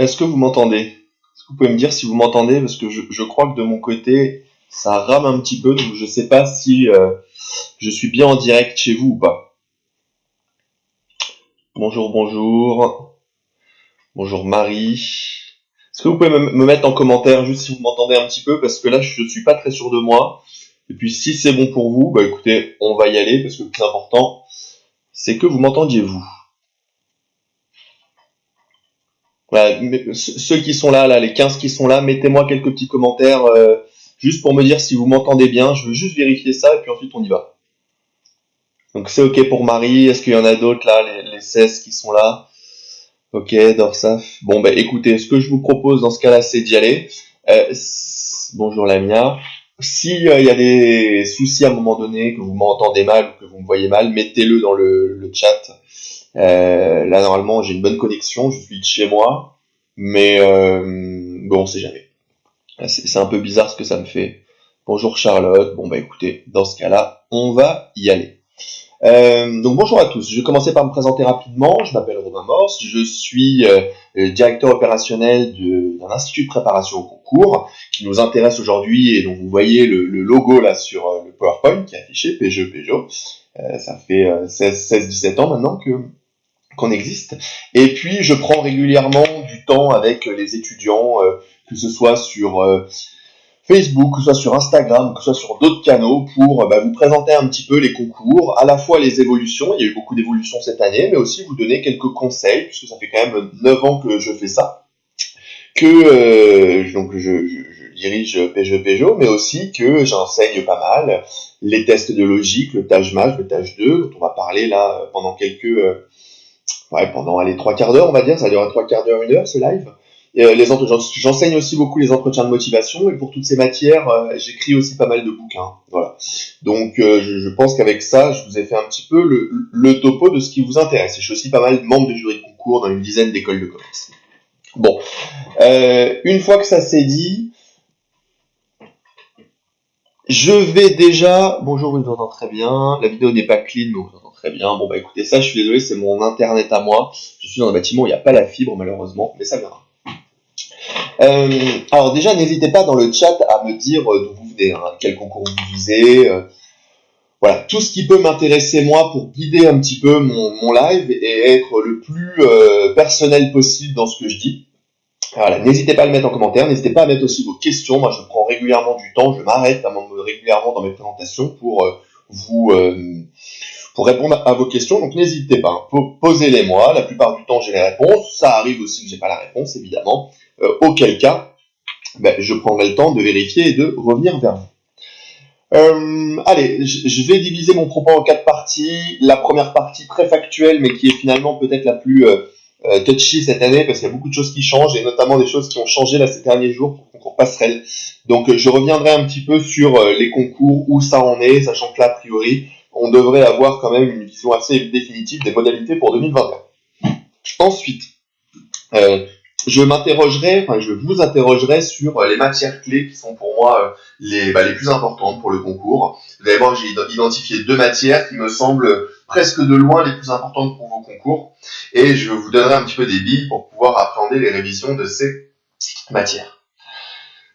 Est-ce que vous m'entendez? Est-ce que vous pouvez me dire si vous m'entendez? Parce que je crois que de mon côté, ça rame un petit peu, donc je sais pas si je suis bien en direct chez vous ou pas. Bonjour, bonjour. Bonjour Marie. Est-ce que vous pouvez me mettre en commentaire juste si vous m'entendez un petit peu? Parce que là, je suis pas très sûr de moi. Et puis si c'est bon pour vous, bah écoutez, on va y aller parce que le plus important, c'est que vous m'entendiez vous. Voilà, ceux qui sont là, les 15 qui sont là, mettez-moi quelques petits commentaires juste pour me dire si vous m'entendez bien. Je veux juste vérifier ça et puis ensuite on y va. Donc c'est ok pour Marie. Est-ce qu'il y en a d'autres là, les 16 qui sont là? Ok, Dorsaf. Bon bah écoutez, ce que je vous propose dans ce cas-là, c'est d'y aller. Bonjour Lamia. Si il y a des soucis à un moment donné, que vous m'entendez mal ou que vous me voyez mal, mettez-le dans le chat. Là normalement j'ai une bonne connexion, je suis de chez moi, mais bon on sait jamais. C'est un peu bizarre ce que ça me fait. Bonjour Charlotte. Bon bah écoutez, dans ce cas-là, on va y aller. Donc bonjour à tous, je vais commencer par me présenter rapidement. Je m'appelle Romain Morse, je suis directeur opérationnel d'un institut de préparation au concours qui nous intéresse aujourd'hui et dont vous voyez le logo là sur le PowerPoint qui est affiché, Peugeot. Ça fait 16-17 ans maintenant qu'on existe. Et puis je prends régulièrement du temps avec les étudiants, que ce soit sur Facebook, que ce soit sur Instagram, que ce soit sur d'autres canaux, pour vous présenter un petit peu les concours, à la fois les évolutions, il y a eu beaucoup d'évolutions cette année, mais aussi vous donner quelques conseils, puisque ça fait quand même 9 ans que je fais ça, que donc je dirige Peugeot, mais aussi que j'enseigne pas mal les tests de logique, le TAGE-MAGE, le TAGE2, dont on va parler là pendant pendant les 3 quarts d'heure, on va dire, ça dure 3 quarts d'heure, 1 heure ce live. J'enseigne aussi beaucoup les entretiens de motivation et pour toutes ces matières, j'écris aussi pas mal de bouquins. Voilà. Donc je pense qu'avec ça, je vous ai fait un petit peu le topo de ce qui vous intéresse. Et je suis aussi pas mal membre de jury de concours dans une dizaine d'écoles de commerce. Bon, une fois que ça s'est dit, je vais déjà... Bonjour, vous entendez très bien. La vidéo n'est pas clean, mais vous entendez très bien. Bon bah écoutez, ça je suis désolé, c'est mon internet à moi. Je suis dans un bâtiment où il n'y a pas la fibre malheureusement, mais ça viendra. Alors déjà, n'hésitez pas dans le chat à me dire d'où vous venez, quel concours vous visez, voilà, tout ce qui peut m'intéresser moi pour guider un petit peu mon live et être le plus personnel possible dans ce que je dis. Voilà, n'hésitez pas à le mettre en commentaire, n'hésitez pas à mettre aussi vos questions. Moi, je prends régulièrement du temps, je m'arrête régulièrement dans mes présentations pour pour répondre à vos questions. Donc n'hésitez pas, posez-les moi. La plupart du temps, j'ai les réponses. Ça arrive aussi que j'ai pas la réponse, évidemment. Auquel cas, je prendrai le temps de vérifier et de revenir vers vous. Allez, je vais diviser mon propos en 4 parties. La première partie très factuelle, mais qui est finalement peut-être la plus touchy cette année, parce qu'il y a beaucoup de choses qui changent, et notamment des choses qui ont changé là ces derniers jours pour le concours passerelle. Donc je reviendrai un petit peu sur les concours, où ça en est, sachant que là, a priori, on devrait avoir quand même une vision assez définitive des modalités pour 2021. Ensuite, je vous interrogerai sur les matières clés qui sont pour moi les plus importantes pour le concours. Vous allez voir, j'ai identifié 2 matières qui me semblent presque de loin les plus importantes pour vos concours, et je vous donnerai un petit peu des billes pour pouvoir appréhender les révisions de ces matières.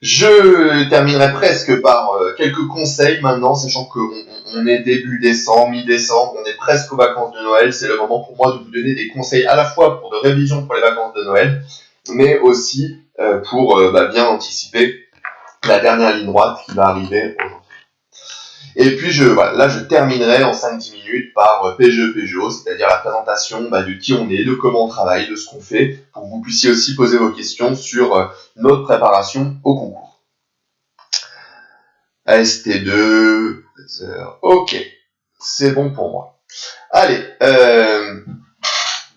Je terminerai presque par quelques conseils maintenant, sachant qu'on est début décembre, mi-décembre, on est presque aux vacances de Noël. C'est le moment pour moi de vous donner des conseils à la fois pour de révision pour les vacances de Noël, mais aussi pour bien anticiper la dernière ligne droite qui va arriver aujourd'hui. Et puis je terminerai en 5-10 minutes par Peugeot, c'est-à-dire la présentation de qui on est, de comment on travaille, de ce qu'on fait, pour que vous puissiez aussi poser vos questions sur notre préparation au concours. AST2, ok, c'est bon pour moi. Allez,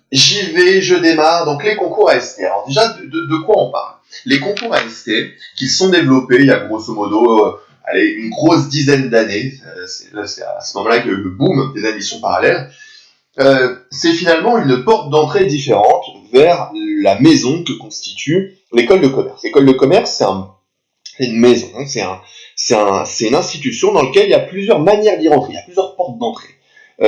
j'y vais, je démarre. Donc les concours AST. Alors déjà, de quoi on parle? Les concours AST qui sont développés il y a grosso modo une grosse dizaine d'années. C'est à ce moment-là que le boom des admissions parallèles. C'est finalement une porte d'entrée différente vers la maison que constitue l'école de commerce. L'école de commerce, c'est une maison, c'est une institution dans laquelle il y a plusieurs manières d'y rentrer, il y a plusieurs portes d'entrée.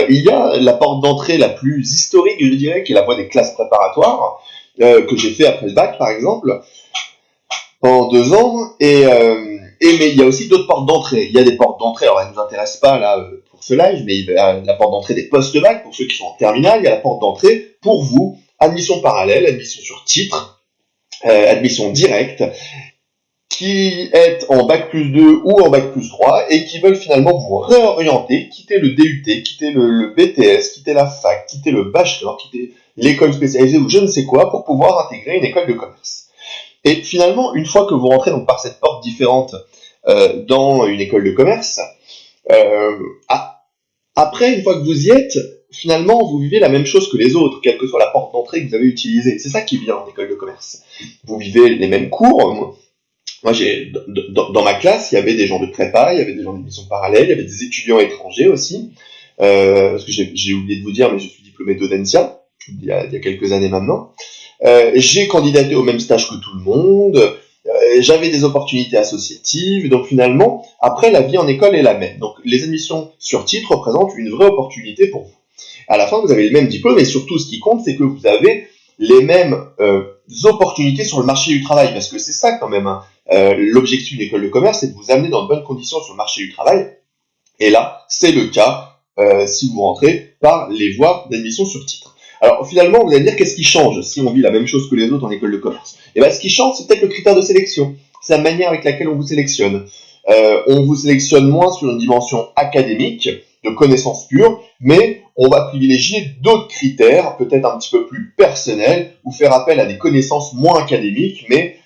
Il y a la porte d'entrée la plus historique, je dirais, qui est la voie des classes préparatoires, que j'ai fait après le bac, par exemple, pendant 2 ans, mais il y a aussi d'autres portes d'entrée. Il y a des portes d'entrée, alors elles ne nous intéressent pas là pour ce live, mais il y a la porte d'entrée des post-bac, pour ceux qui sont en terminale, il y a la porte d'entrée pour vous, admission parallèle, admission sur titre, admission directe, qui êtes en bac+2 ou en bac+3 et qui veulent finalement vous réorienter, quitter le DUT, quitter le BTS, quitter la fac, quitter le bachelor, quitter l'école spécialisée ou je ne sais quoi pour pouvoir intégrer une école de commerce. Et finalement, une fois que vous rentrez donc par cette porte différente dans une école de commerce, après, une fois que vous y êtes, finalement, vous vivez la même chose que les autres, quelle que soit la porte d'entrée que vous avez utilisée. C'est ça qui est bien en école de commerce. Vous vivez les mêmes cours. Moi, dans ma classe, il y avait des gens de prépa, il y avait des gens d'admission parallèle, il y avait des étudiants étrangers aussi. Parce que j'ai oublié de vous dire, mais je suis diplômé d'Audencia, il y a quelques années maintenant. J'ai candidaté au même stage que tout le monde. J'avais des opportunités associatives, donc finalement, après, la vie en école est la même. Donc, les admissions sur titre représentent une vraie opportunité pour vous. À la fin, vous avez les mêmes diplômes, et surtout, ce qui compte, c'est que vous avez les mêmes opportunités sur le marché du travail, parce que c'est ça quand même, hein. L'objectif d'une école de commerce, c'est de vous amener dans de bonnes conditions sur le marché du travail, et là, c'est le cas si vous rentrez par les voies d'admission sur titre. Alors finalement, vous allez dire qu'est-ce qui change si on vit la même chose que les autres en école de commerce? Et bien ce qui change, c'est peut-être le critère de sélection. C'est la manière avec laquelle on vous sélectionne. On vous sélectionne moins sur une dimension académique, de connaissances pures, mais on va privilégier d'autres critères, peut-être un petit peu plus personnels, ou faire appel à des connaissances moins académiques, mais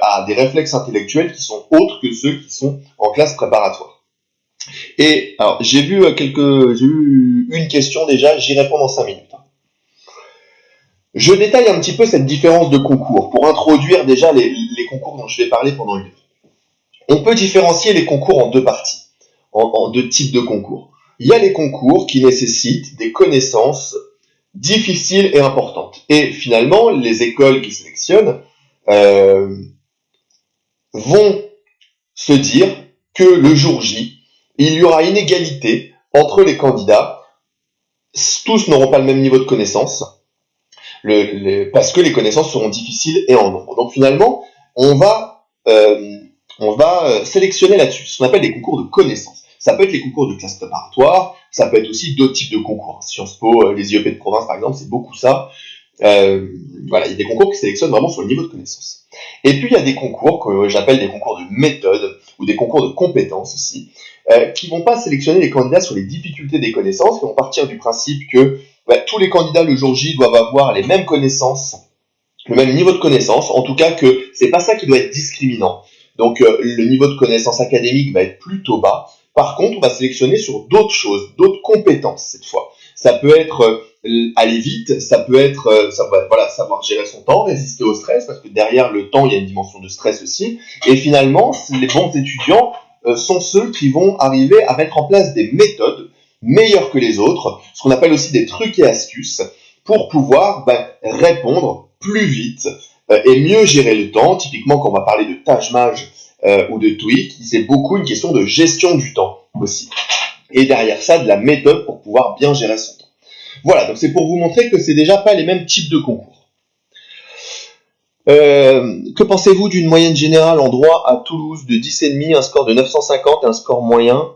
à des réflexes intellectuels qui sont autres que ceux qui sont en classe préparatoire. Et alors j'ai vu une question déjà, j'y réponds dans 5 minutes. Je détaille un petit peu cette différence de concours pour introduire déjà les concours dont je vais parler pendant 1 heure. On peut différencier les concours en 2 parties, en 2 types de concours. Il y a les concours qui nécessitent des connaissances difficiles et importantes. Et finalement, les écoles qui sélectionnent vont se dire que le jour J, il y aura inégalité entre les candidats. Tous n'auront pas le même niveau de connaissance. Parce que les connaissances seront difficiles et en nombre. Donc finalement, on va sélectionner là-dessus, ce qu'on appelle des concours de connaissances. Ça peut être les concours de classe préparatoire, ça peut être aussi d'autres types de concours. Sciences Po, les IEP de province par exemple, c'est beaucoup ça. Voilà, il y a des concours qui sélectionnent vraiment sur le niveau de connaissance. Et puis il y a des concours que j'appelle des concours de méthode ou des concours de compétences aussi, qui vont pas sélectionner les candidats sur les difficultés des connaissances, qui vont partir du principe que tous les candidats le jour J doivent avoir les mêmes connaissances, le même niveau de connaissance, en tout cas que c'est pas ça qui doit être discriminant. Donc le niveau de connaissance académique va être plutôt bas. Par contre, on va sélectionner sur d'autres choses, d'autres compétences cette fois. Ça peut être aller vite, ça peut être savoir gérer son temps, résister au stress, parce que derrière le temps, il y a une dimension de stress aussi. Et finalement, les bons étudiants sont ceux qui vont arriver à mettre en place des méthodes meilleures que les autres, ce qu'on appelle aussi des trucs et astuces, pour pouvoir répondre plus vite et mieux gérer le temps. Typiquement, quand on va parler de Tajmaj ou de TOEIC, c'est beaucoup une question de gestion du temps aussi. Et derrière ça, de la méthode pour pouvoir bien gérer son temps. Voilà, donc c'est pour vous montrer que c'est déjà pas les mêmes types de concours. Que pensez-vous d'une moyenne générale en droit à Toulouse de 10,5, un score de 950 et un score moyen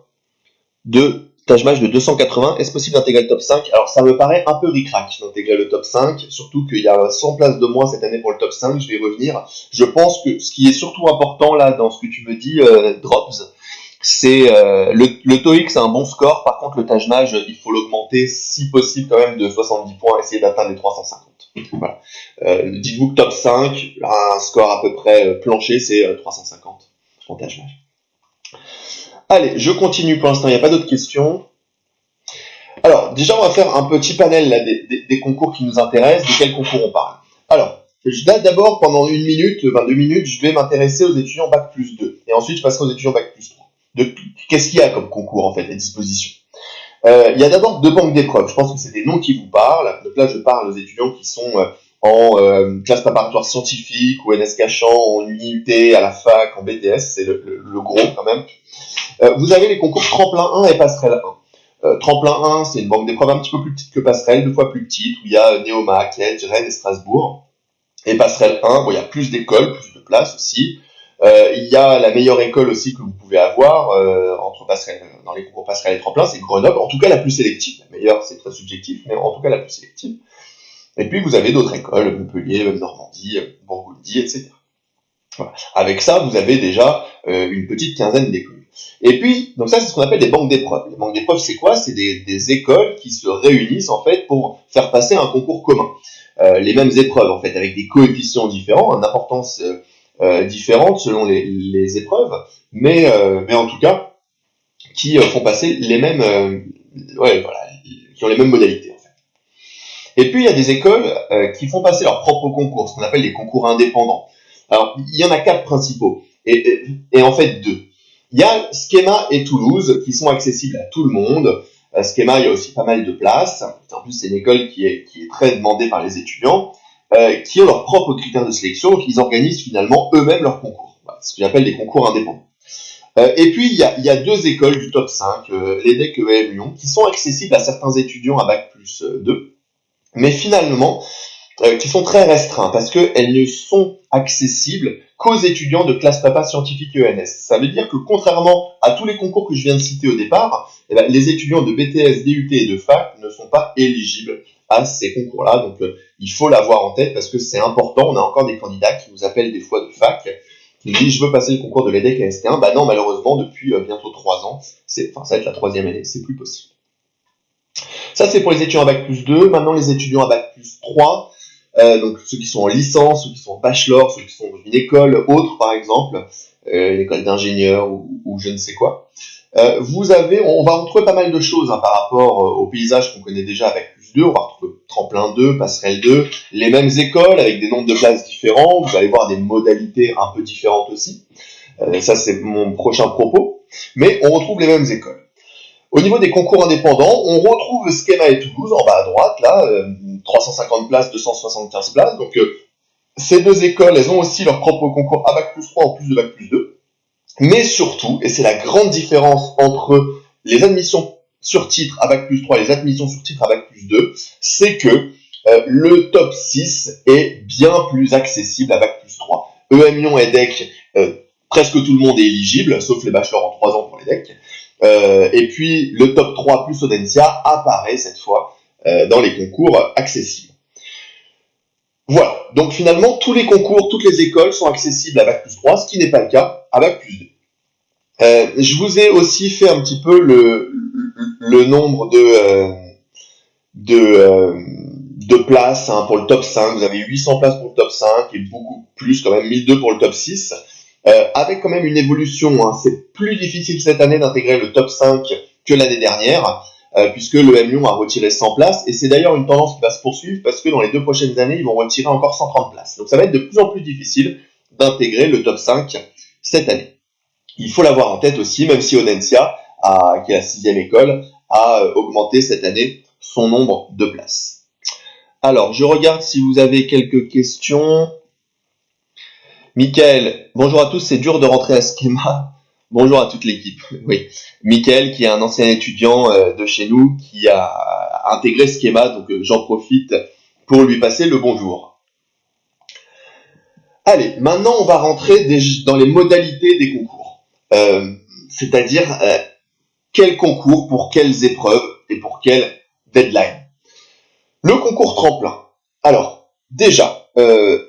de Tajmaj de 280, est-ce possible d'intégrer le top 5? Alors ça me paraît un peu ric-rac d'intégrer le top 5, surtout qu'il y a 100 places de moins cette année pour le top 5, je vais y revenir. Je pense que ce qui est surtout important là dans ce que tu me dis, Drops, c'est le TOEIC, c'est un bon score, par contre le Tajmaj, il faut l'augmenter si possible quand même de 70 points, essayer d'atteindre les 350. Voilà. Dites-vous que top 5, un score à peu près plancher, c'est 350 en Tajmaj. Allez, je continue pour l'instant, il n'y a pas d'autres questions. Alors, déjà, on va faire un petit panel là, des concours qui nous intéressent, de quel concours on parle. Alors, là, d'abord, pendant 1 minute, 22 minutes, je vais m'intéresser aux étudiants Bac+2. Et ensuite, je passerai aux étudiants Bac+3. Qu'est-ce qu'il y a comme concours, en fait, à disposition? Il y a d'abord 2 banques d'épreuves. Je pense que c'est des noms qui vous parlent. Donc là, je parle aux étudiants qui sont en classe préparatoire scientifique, ou NS Cachan, en UNIUT, à la fac, en BTS, c'est le gros quand même. Vous avez les concours Tremplin 1 et Passerelle 1. Tremplin 1, c'est une banque d'épreuves un petit peu plus petite que Passerelle, 2 fois plus petite, où il y a Neoma, Liège, Rennes et Strasbourg. Et passerelle 1, bon, il y a plus d'écoles, plus de places aussi. Il y a la meilleure école aussi que vous pouvez avoir entre passerelle, dans les concours passerelle et tremplin, c'est Grenoble, en tout cas la plus sélective. La meilleure, c'est très subjectif, mais en tout cas la plus sélective. Et puis vous avez d'autres écoles, Montpellier, Normandie, Bourgogne, etc. Voilà. Avec ça, vous avez déjà une petite quinzaine d'écoles. Et puis, donc ça, c'est ce qu'on appelle des banques d'épreuves. Les banques d'épreuves, c'est quoi? C'est des écoles qui se réunissent en fait pour faire passer un concours commun. Les mêmes épreuves en fait, avec des coefficients différents, une importance différente selon les épreuves, mais en tout cas, qui font passer les mêmes, qui ont les mêmes modalités. En fait. Et puis, il y a des écoles qui font passer leur propre concours, ce qu'on appelle les concours indépendants. Alors, il y en a 4 principaux, et en fait 2. Il y a Schema et Toulouse, qui sont accessibles à tout le monde. Schema, il y a aussi pas mal de places. En plus, c'est une école qui est très demandée par les étudiants, qui ont leurs propres critères de sélection, donc ils organisent finalement eux-mêmes leurs concours. Voilà, ce que j'appelle des concours indépendants. Et puis, il y a 2 écoles du top 5, l'EDEC et EM Lyon, qui sont accessibles à certains étudiants à Bac+2, mais finalement, qui sont très restreints, parce qu'elles ne sont accessibles qu'aux étudiants de classe prépa scientifique ENS. Ça veut dire que contrairement à tous les concours que je viens de citer au départ, les étudiants de BTS, DUT et de fac ne sont pas éligibles à ces concours-là. Donc il faut l'avoir en tête parce que c'est important. On a encore des candidats qui nous appellent des fois de fac, qui nous disent je veux passer le concours de l'EDEC à ST1. Bah non, malheureusement, depuis bientôt 3 ans, ça va être la 3e année, c'est plus possible. Ça, c'est pour les étudiants à Bac+2. Maintenant, les étudiants à Bac+3, donc ceux qui sont en licence, ceux qui sont en bachelor, ceux qui sont dans une école autre, par exemple, une école d'ingénieur ou je ne sais quoi. On va retrouver pas mal de choses par rapport au paysage qu'on connaît déjà à Bac+2. On va retrouver tremplin 2, passerelle 2, les mêmes écoles avec des nombres de places différents. Vous allez voir des modalités un peu différentes aussi. Ça, c'est mon prochain propos. Mais on retrouve les mêmes écoles. Au niveau des concours indépendants, on retrouve Schema et Toulouse en bas à droite, là, 350 places, 275 places. Donc, ces 2 écoles, elles ont aussi leur propre concours à Bac+3 en plus de Bac+2. Mais surtout, et c'est la grande différence entre les admissions sur titre à Bac+3 et les admissions sur titre à Bac+2, c'est que le top 6 est bien plus accessible à Bac+3. EM Lyon et EDEC, presque tout le monde est éligible, sauf les bachelors en 3 ans pour l'EDEC. Et puis le top 3 plus Audencia apparaît cette fois dans les concours accessibles. Voilà, donc finalement tous les concours, toutes les écoles sont accessibles à Bac+3, ce qui n'est pas le cas à Bac+2. Je vous ai aussi fait un petit peu le nombre de places pour le top 5. Vous avez 800 places pour le top 5 et beaucoup plus, quand même 1002 pour le top 6. Avec quand même une évolution, c'est plus difficile cette année d'intégrer le top 5 que l'année dernière, puisque l'EM Lyon a retiré 100 places, et c'est d'ailleurs une tendance qui va se poursuivre, parce que dans les 2 prochaines années, ils vont retirer encore 130 places. Donc ça va être de plus en plus difficile d'intégrer le top 5 cette année. Il faut l'avoir en tête aussi, même si Audencia, qui est la 6e école, a augmenté cette année son nombre de places. Alors, je regarde si vous avez quelques questions. Michael, bonjour à tous, c'est dur de rentrer à Schema. Bonjour à toute l'équipe. Oui, Michael, qui est un ancien étudiant de chez nous, qui a intégré Schema, donc j'en profite pour lui passer le bonjour. Allez, maintenant on va rentrer dans les modalités des concours. C'est-à-dire quel concours pour quelles épreuves et pour quelle deadline. Le concours tremplin. Alors, déjà,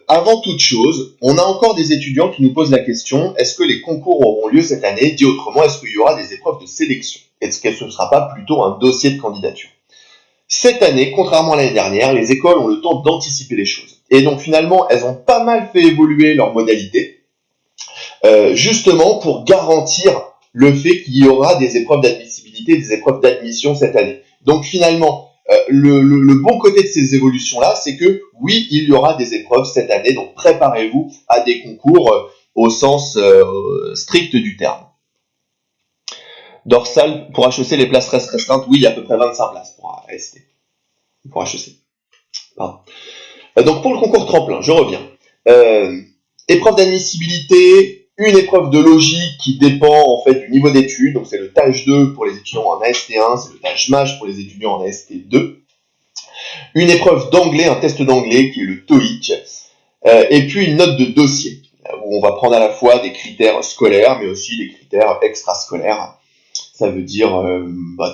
avant toute chose, on a encore des étudiants qui nous posent la question, est-ce que les concours auront lieu cette année? Dit autrement, est-ce qu'il y aura des épreuves de sélection? Est-ce que ce ne sera pas plutôt un dossier de candidature? Cette année, contrairement à l'année dernière, les écoles ont le temps d'anticiper les choses. Et donc finalement, elles ont pas mal fait évoluer leurs modalités, justement pour garantir le fait qu'il y aura des épreuves d'admissibilité, des épreuves d'admission cette année. Donc finalement, le bon côté de ces évolutions-là, c'est que oui, il y aura des épreuves cette année, donc préparez-vous à des concours au sens strict du terme. Dorsal, pour HEC, les places restent restreintes, oui, il y a à peu près 25 places pour AST, pour HEC. Pardon. Donc pour le concours tremplin, je reviens. Épreuve d'admissibilité, une épreuve de logique qui dépend en fait du niveau d'études, donc c'est le TAGE 2 pour les étudiants en AST1, c'est le TAGE MAJ pour les étudiants en AST2. Une épreuve d'anglais, un test d'anglais qui est le TOEIC. Et puis une note de dossier, où on va prendre à la fois des critères scolaires, mais aussi des critères extrascolaires. Ça veut dire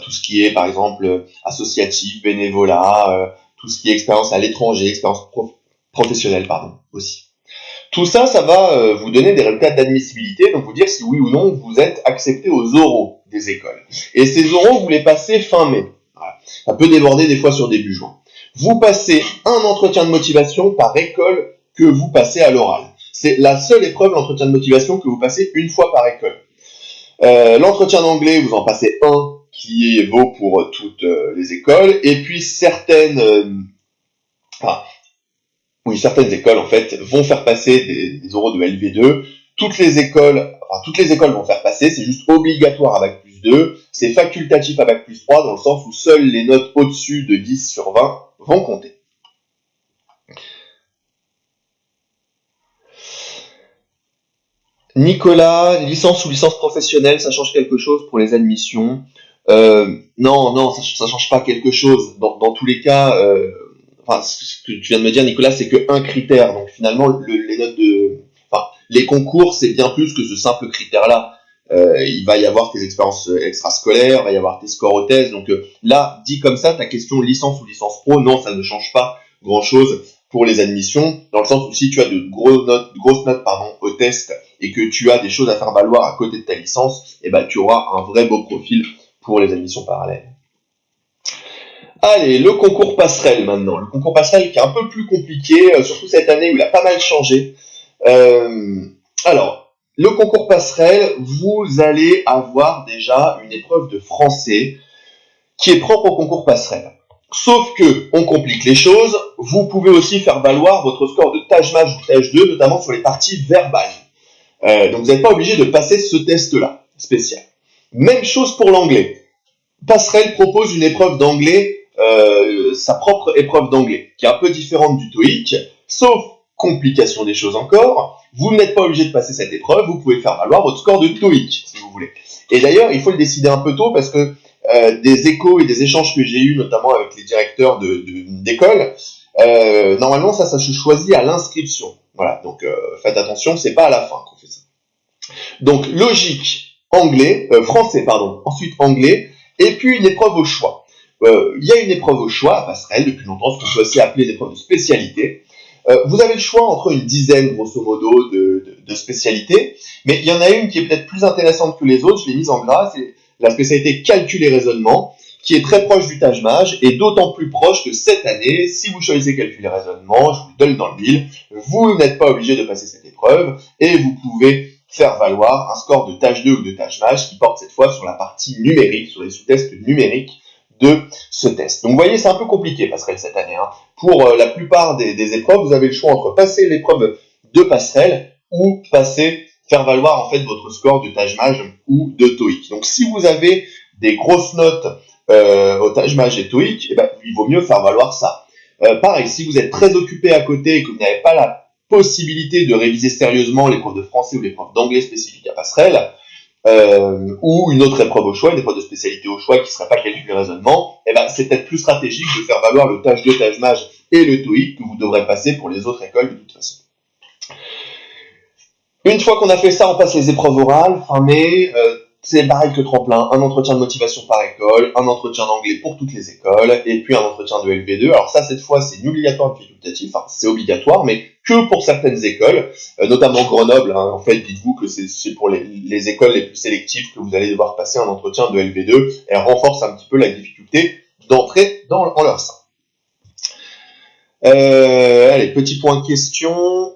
tout ce qui est, par exemple, associatif, bénévolat, tout ce qui est expérience à l'étranger, expérience professionnelle, aussi. Tout ça, ça va vous donner des résultats d'admissibilité, donc vous dire si oui ou non vous êtes accepté aux oraux des écoles. Et ces oraux, vous les passez fin mai. Voilà. Ça peut déborder des fois sur début juin. Vous passez un entretien de motivation par école que vous passez à l'oral. C'est la seule épreuve, l'entretien de motivation, que vous passez une fois par école. L'entretien d'anglais, vous en passez un qui vaut pour toutes les écoles, et puis certaines écoles en fait vont faire passer des oraux de LV2. Toutes les écoles vont faire passer, c'est juste obligatoire à Bac+2, c'est facultatif à Bac+3 dans le sens où seules les notes au-dessus de 10 sur 20 vont compter. Nicolas, licence ou licence professionnelle, ça change quelque chose pour les admissions? Non, ça change pas quelque chose. Dans tous les cas, ce que tu viens de me dire, Nicolas, c'est que un critère. Donc finalement, les concours, c'est bien plus que ce simple critère-là. Il va y avoir tes expériences extrascolaires, il va y avoir tes scores aux thèses. Donc là, dit comme ça, ta question licence ou licence pro, non, ça ne change pas grand-chose pour les admissions, dans le sens où si tu as de grosses notes au test et que tu as des choses à faire valoir à côté de ta licence, tu auras un vrai beau profil pour les admissions parallèles. Allez, le concours passerelle maintenant. Le concours passerelle qui est un peu plus compliqué, surtout cette année où il a pas mal changé. Alors, le concours passerelle, vous allez avoir déjà une épreuve de français qui est propre au concours passerelle. Sauf que, on complique les choses, vous pouvez aussi faire valoir votre score de TAJMAJ ou TAJ2, notamment sur les parties verbales. Donc vous n'êtes pas obligé de passer ce test-là, spécial. Même chose pour l'anglais. Passerelle propose une épreuve d'anglais, sa propre épreuve d'anglais, qui est un peu différente du TOEIC, sauf complication des choses encore, vous n'êtes pas obligé de passer cette épreuve, vous pouvez faire valoir votre score de TOEIC, si vous voulez. Et d'ailleurs, il faut le décider un peu tôt, parce que des échos et des échanges que j'ai eus, notamment avec les directeurs d'école, normalement ça se choisit à l'inscription. Voilà, donc faites attention, c'est pas à la fin qu'on fait ça. Donc logique, français, ensuite anglais, et puis une épreuve au choix. Il y a une épreuve au choix à passerelle depuis longtemps, ce qu'on peut aussi appeler l'épreuve de spécialité. Vous avez le choix entre une dizaine, grosso modo, de spécialités, mais il y en a une qui est peut-être plus intéressante que les autres, je l'ai mise en gras, c'est la spécialité calcul et raisonnement, qui est très proche du TAJMAJ, et d'autant plus proche que cette année, si vous choisissez calcul et raisonnement, je vous le donne dans le mille, vous n'êtes pas obligé de passer cette épreuve, et vous pouvez faire valoir un score de TAJ2 ou de TAJMAJ qui porte cette fois sur la partie numérique, sur les sous-tests numériques de ce test. Donc vous voyez, c'est un peu compliqué passerelle cette année. Pour la plupart des épreuves, vous avez le choix entre passer l'épreuve de passerelle ou faire valoir en fait votre score de TAJMAJ ou de TOEIC. Donc si vous avez des grosses notes au TAJMAJ et TOEIC, il vaut mieux faire valoir ça. Pareil, si vous êtes très occupé à côté et que vous n'avez pas la possibilité de réviser sérieusement l'épreuve de français ou l'épreuve d'anglais spécifique à passerelle, ou une autre épreuve au choix, une épreuve de spécialité au choix qui ne serait pas calcul et raisonnement, c'est peut-être plus stratégique de faire valoir le TAJ2, TAJMAJ et le TOEIC que vous devrez passer pour les autres écoles de toute façon. Une fois qu'on a fait ça, on passe les épreuves orales, fin mai, c'est pareil que le tremplin, un entretien de motivation par école, un entretien d'anglais pour toutes les écoles, et puis un entretien de LV2. Alors ça, cette fois, c'est obligatoire et facultatif, c'est obligatoire, mais que pour certaines écoles, notamment Grenoble. En fait, dites-vous que c'est pour les écoles les plus sélectives que vous allez devoir passer un entretien de LV2, et elle renforce un petit peu la difficulté d'entrer en leur sein. Allez, petit point de question.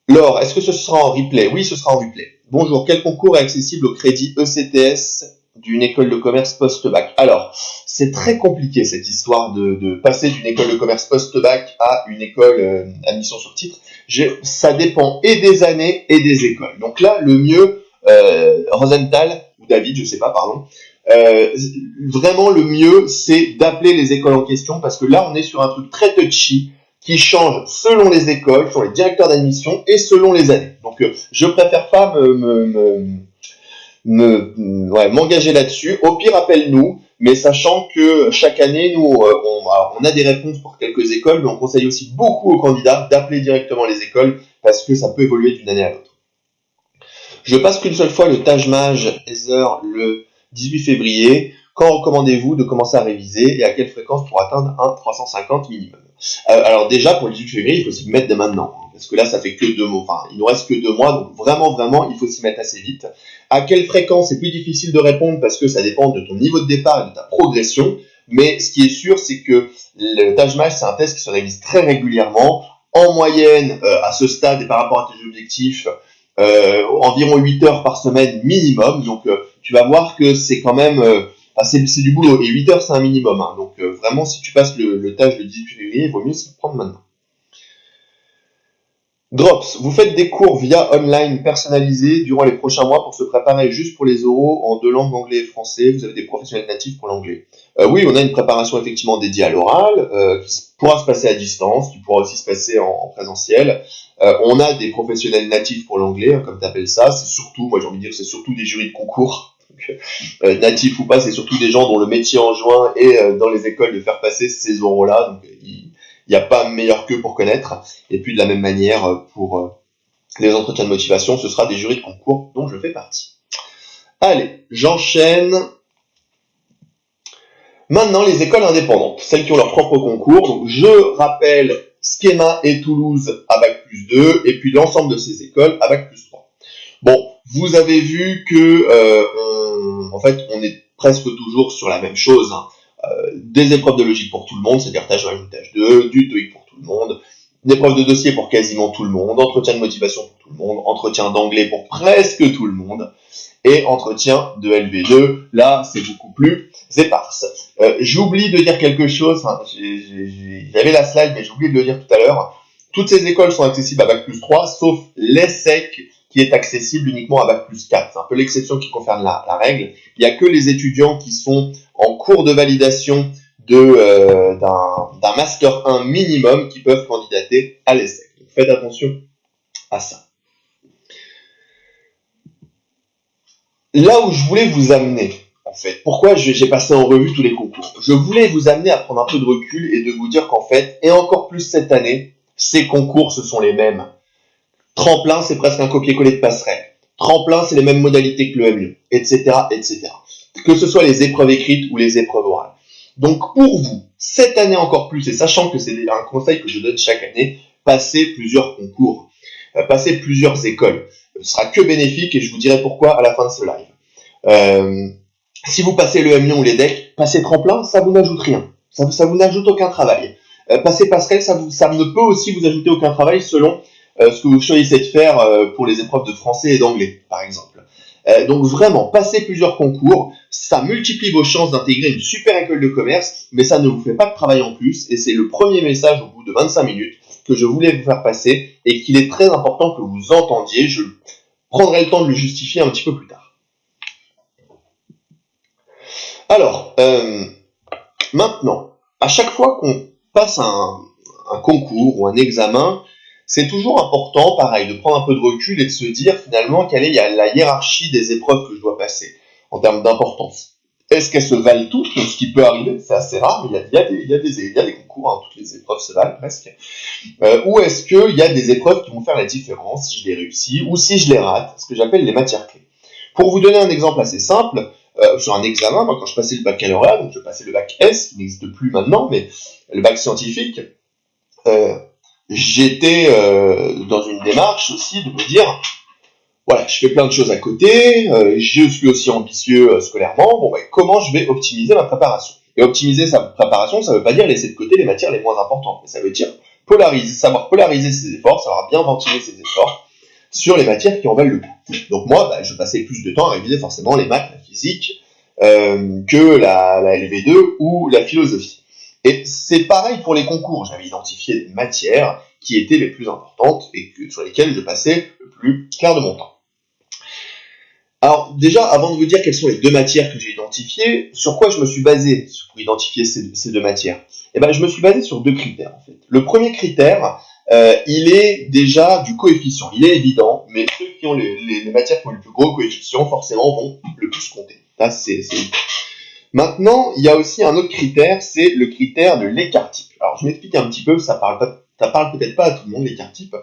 Laure, est-ce que ce sera en replay? Oui, ce sera en replay. Bonjour, quel concours est accessible au crédit ECTS d'une école de commerce post-bac? Alors, c'est très compliqué cette histoire de passer d'une école de commerce post-bac à une école admission sur titre. Ça dépend et des années et des écoles. Donc là, le mieux, Rosenthal, ou David, je sais pas, vraiment le mieux, c'est d'appeler les écoles en question, parce que là, on est sur un truc très touchy, qui change selon les écoles, selon les directeurs d'admission et selon les années. Donc, je préfère pas m'engager là-dessus. Au pire, appelle-nous. mais sachant que chaque année, nous, on a des réponses pour quelques écoles, mais on conseille aussi beaucoup aux candidats d'appeler directement les écoles parce que ça peut évoluer d'une année à l'autre. Je passe qu'une seule fois le Taj Mahal Heather le 18 février. Quand recommandez-vous de commencer à réviser et à quelle fréquence pour atteindre un 350 minimum? Alors déjà, pour le 18 février, il faut s'y mettre dès maintenant, parce que là, ça fait que 2 mois, enfin, il nous reste que 2 mois, donc vraiment, il faut s'y mettre assez vite. À quelle fréquence, c'est plus difficile de répondre parce que ça dépend de ton niveau de départ et de ta progression, mais ce qui est sûr, c'est que le Taj Mahal, c'est un test qui se révise très régulièrement, en moyenne, à ce stade et par rapport à tes objectifs, environ 8 heures par semaine minimum, donc tu vas voir que c'est quand même... c'est du boulot, et 8 heures c'est un minimum, hein. Donc vraiment si tu passes le Taj le 18 février, il vaut mieux s'y prendre maintenant. Drops, vous faites des cours via online personnalisés durant les prochains mois pour se préparer juste pour les oraux en 2 langues, anglais et français, vous avez des professionnels natifs pour l'anglais. Oui, on a une préparation effectivement dédiée à l'oral, qui pourra se passer à distance, qui pourra aussi se passer en présentiel. On a des professionnels natifs pour l'anglais, hein, comme tu appelles ça, c'est surtout, moi j'ai envie de dire, c'est surtout des jurys de concours. Natif ou pas, c'est surtout des gens dont le métier enjoint est dans les écoles de faire passer ces oraux-là, donc il n'y a pas meilleur qu'eux pour connaître. Et puis de la même manière, pour les entretiens de motivation, ce sera des jurys de concours dont je fais partie. Allez, j'enchaîne. Maintenant, les écoles indépendantes, celles qui ont leur propre concours. Donc, je rappelle Schema et Toulouse à Bac+2, et puis l'ensemble de ces écoles à Bac+3. Bon, vous avez vu que en fait, on est presque toujours sur la même chose, hein. Des épreuves de logique pour tout le monde, c'est-à-dire tâche 1 ou tâche 2, du TOEIC pour tout le monde, des épreuves de dossier pour quasiment tout le monde, entretien de motivation pour tout le monde, entretien d'anglais pour presque tout le monde, et entretien de LV2, là, c'est beaucoup plus éparse. J'oublie de dire quelque chose, hein, j'avais la slide, mais j'ai oublié de le dire tout à l'heure. Toutes ces écoles sont accessibles à Bac+3, sauf l'ESSEC, qui est accessible uniquement à Bac+4. C'est un peu l'exception qui concerne la règle. Il n'y a que les étudiants qui sont en cours de validation d'un Master 1 minimum qui peuvent candidater à l'ESSEC. Donc faites attention à ça. Là où je voulais vous amener, en fait, pourquoi j'ai passé en revue tous les concours? Je voulais vous amener à prendre un peu de recul et de vous dire qu'en fait, et encore plus cette année, ces concours, ce sont les mêmes. Tremplin, c'est presque un copier-coller de passerelle. Tremplin, c'est les mêmes modalités que le MU, etc., etc. Que ce soit les épreuves écrites ou les épreuves orales. Donc, pour vous, cette année encore plus, et sachant que c'est un conseil que je donne chaque année, passez plusieurs concours, passez plusieurs écoles. Ce sera que bénéfique et je vous dirai pourquoi à la fin de ce live. Si vous passez le MU ou les DEC, passez Tremplin, ça vous n'ajoute rien. Ça vous n'ajoute aucun travail. Passer passerelle, ça ne peut aussi vous ajouter aucun travail selon ce que vous choisissez de faire pour les épreuves de français et d'anglais, par exemple. Donc vraiment, passer plusieurs concours, ça multiplie vos chances d'intégrer une super école de commerce, mais ça ne vous fait pas de travail en plus, et c'est le premier message au bout de 25 minutes que je voulais vous faire passer, et qu'il est très important que vous entendiez. Je prendrai le temps de le justifier un petit peu plus tard. Alors, maintenant, à chaque fois qu'on passe un concours ou un examen, c'est toujours important, pareil, de prendre un peu de recul et de se dire finalement quelle est la hiérarchie des épreuves que je dois passer en termes d'importance. Est-ce qu'elles se valent toutes? Ce qui peut arriver, c'est assez rare, mais il y a des concours, hein, toutes les épreuves se valent presque. Ou est-ce qu'il y a des épreuves qui vont faire la différence si je les réussis ou si je les rate, ce que j'appelle les matières clés. Pour vous donner un exemple assez simple, sur un examen, moi quand je passais le baccalauréat, donc je passais le bac S, qui n'existe plus maintenant, mais le bac scientifique, j'étais dans une démarche aussi de me dire, voilà, je fais plein de choses à côté, je suis aussi ambitieux scolairement, bon, comment je vais optimiser ma préparation? Et optimiser sa préparation, ça veut pas dire laisser de côté les matières les moins importantes, mais ça veut dire savoir polariser ses efforts, savoir bien ventiler ses efforts sur les matières qui en valent le coup. Donc moi, je passais plus de temps à réviser forcément les maths, la physique, que la LV2 ou la philosophie. Et c'est pareil pour les concours, j'avais identifié des matières qui étaient les plus importantes et sur lesquelles je passais le plus clair de mon temps. Alors déjà, avant de vous dire quelles sont les deux matières que j'ai identifiées, sur quoi je me suis basé pour identifier ces deux matières? Je me suis basé sur deux critères en fait. Le premier critère, il est déjà du coefficient, il est évident, mais ceux qui ont les matières qui ont le plus gros coefficient, forcément, vont le plus compter. Là, c'est Maintenant, il y a aussi un autre critère, c'est le critère de l'écart-type. Alors, je m'explique un petit peu, ça parle peut-être pas à tout le monde, l'écart-type.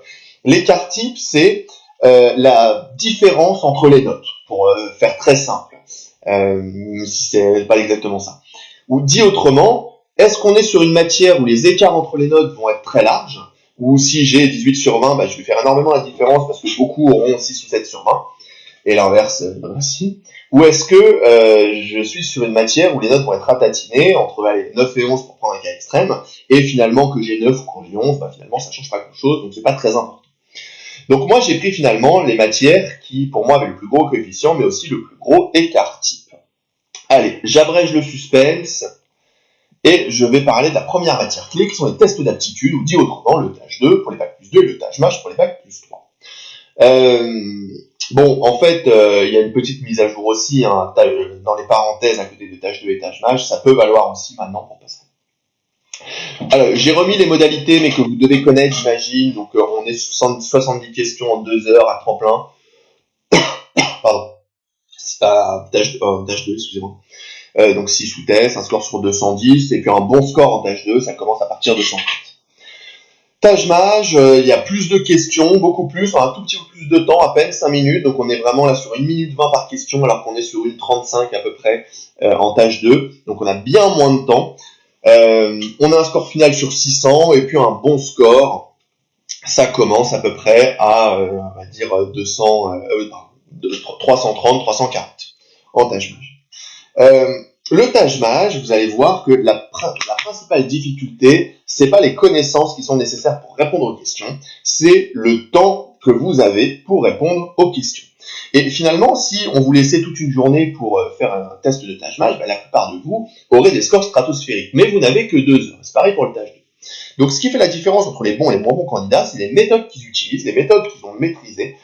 L'écart-type, c'est la différence entre les notes, pour faire très simple, si c'est pas exactement ça. Ou dit autrement, est-ce qu'on est sur une matière où les écarts entre les notes vont être très larges, ou si j'ai 18 sur 20, je vais faire énormément la différence parce que beaucoup auront 6 ou 7 sur 20, et l'inverse aussi. Ou est-ce que je suis sur une matière où les notes vont être ratatinées entre 9 et 11 pour prendre un cas extrême, et finalement que j'ai 9 ou que j'ai 11, finalement ça change pas grand-chose, donc c'est pas très important. Donc moi j'ai pris finalement les matières qui pour moi avaient le plus gros coefficient, mais aussi le plus gros écart-type. Allez, j'abrège le suspense, et je vais parler de la première matière clé, qui sont les tests d'aptitude, ou dit autrement le tâche 2 pour les bacs plus 2 et le tâche MAJ pour les bacs plus 3. Bon, en fait, il y a une petite mise à jour aussi, dans les parenthèses à côté de tâche 2 et tâche MAJ, ça peut valoir aussi maintenant pour passer. Alors, j'ai remis les modalités, mais que vous devez connaître, j'imagine. Donc, on est sur 70 questions en 2 heures à tremplin. Pardon. Tâche 2, excusez-moi. Donc 6 sous-tests, un score sur 210, et puis un bon score en tâche 2, ça commence à partir de 130. Tâche MAJ, il y a plus de questions, beaucoup plus, un tout petit peu plus de temps, à peine 5 minutes, donc on est vraiment là sur 1 minute 20 par question, alors qu'on est sur 1:35 à peu près en tâche 2, donc on a bien moins de temps. On a un score final sur 600, et puis un bon score, ça commence à peu près à, on va dire, 330, 340 en tâche MAJ. Le tâche MAJ, vous allez voir que la principale difficulté, c'est pas les connaissances qui sont nécessaires pour répondre aux questions, c'est le temps que vous avez pour répondre aux questions. Et finalement, si on vous laissait toute une journée pour faire un test de tâche MAJ, la plupart de vous auraient des scores stratosphériques. Mais vous n'avez que 2 heures. C'est pareil pour le tâche 2. Donc, ce qui fait la différence entre les bons et les moins bons candidats, c'est les méthodes qu'ils utilisent, les méthodes qu'ils ont maîtrisées,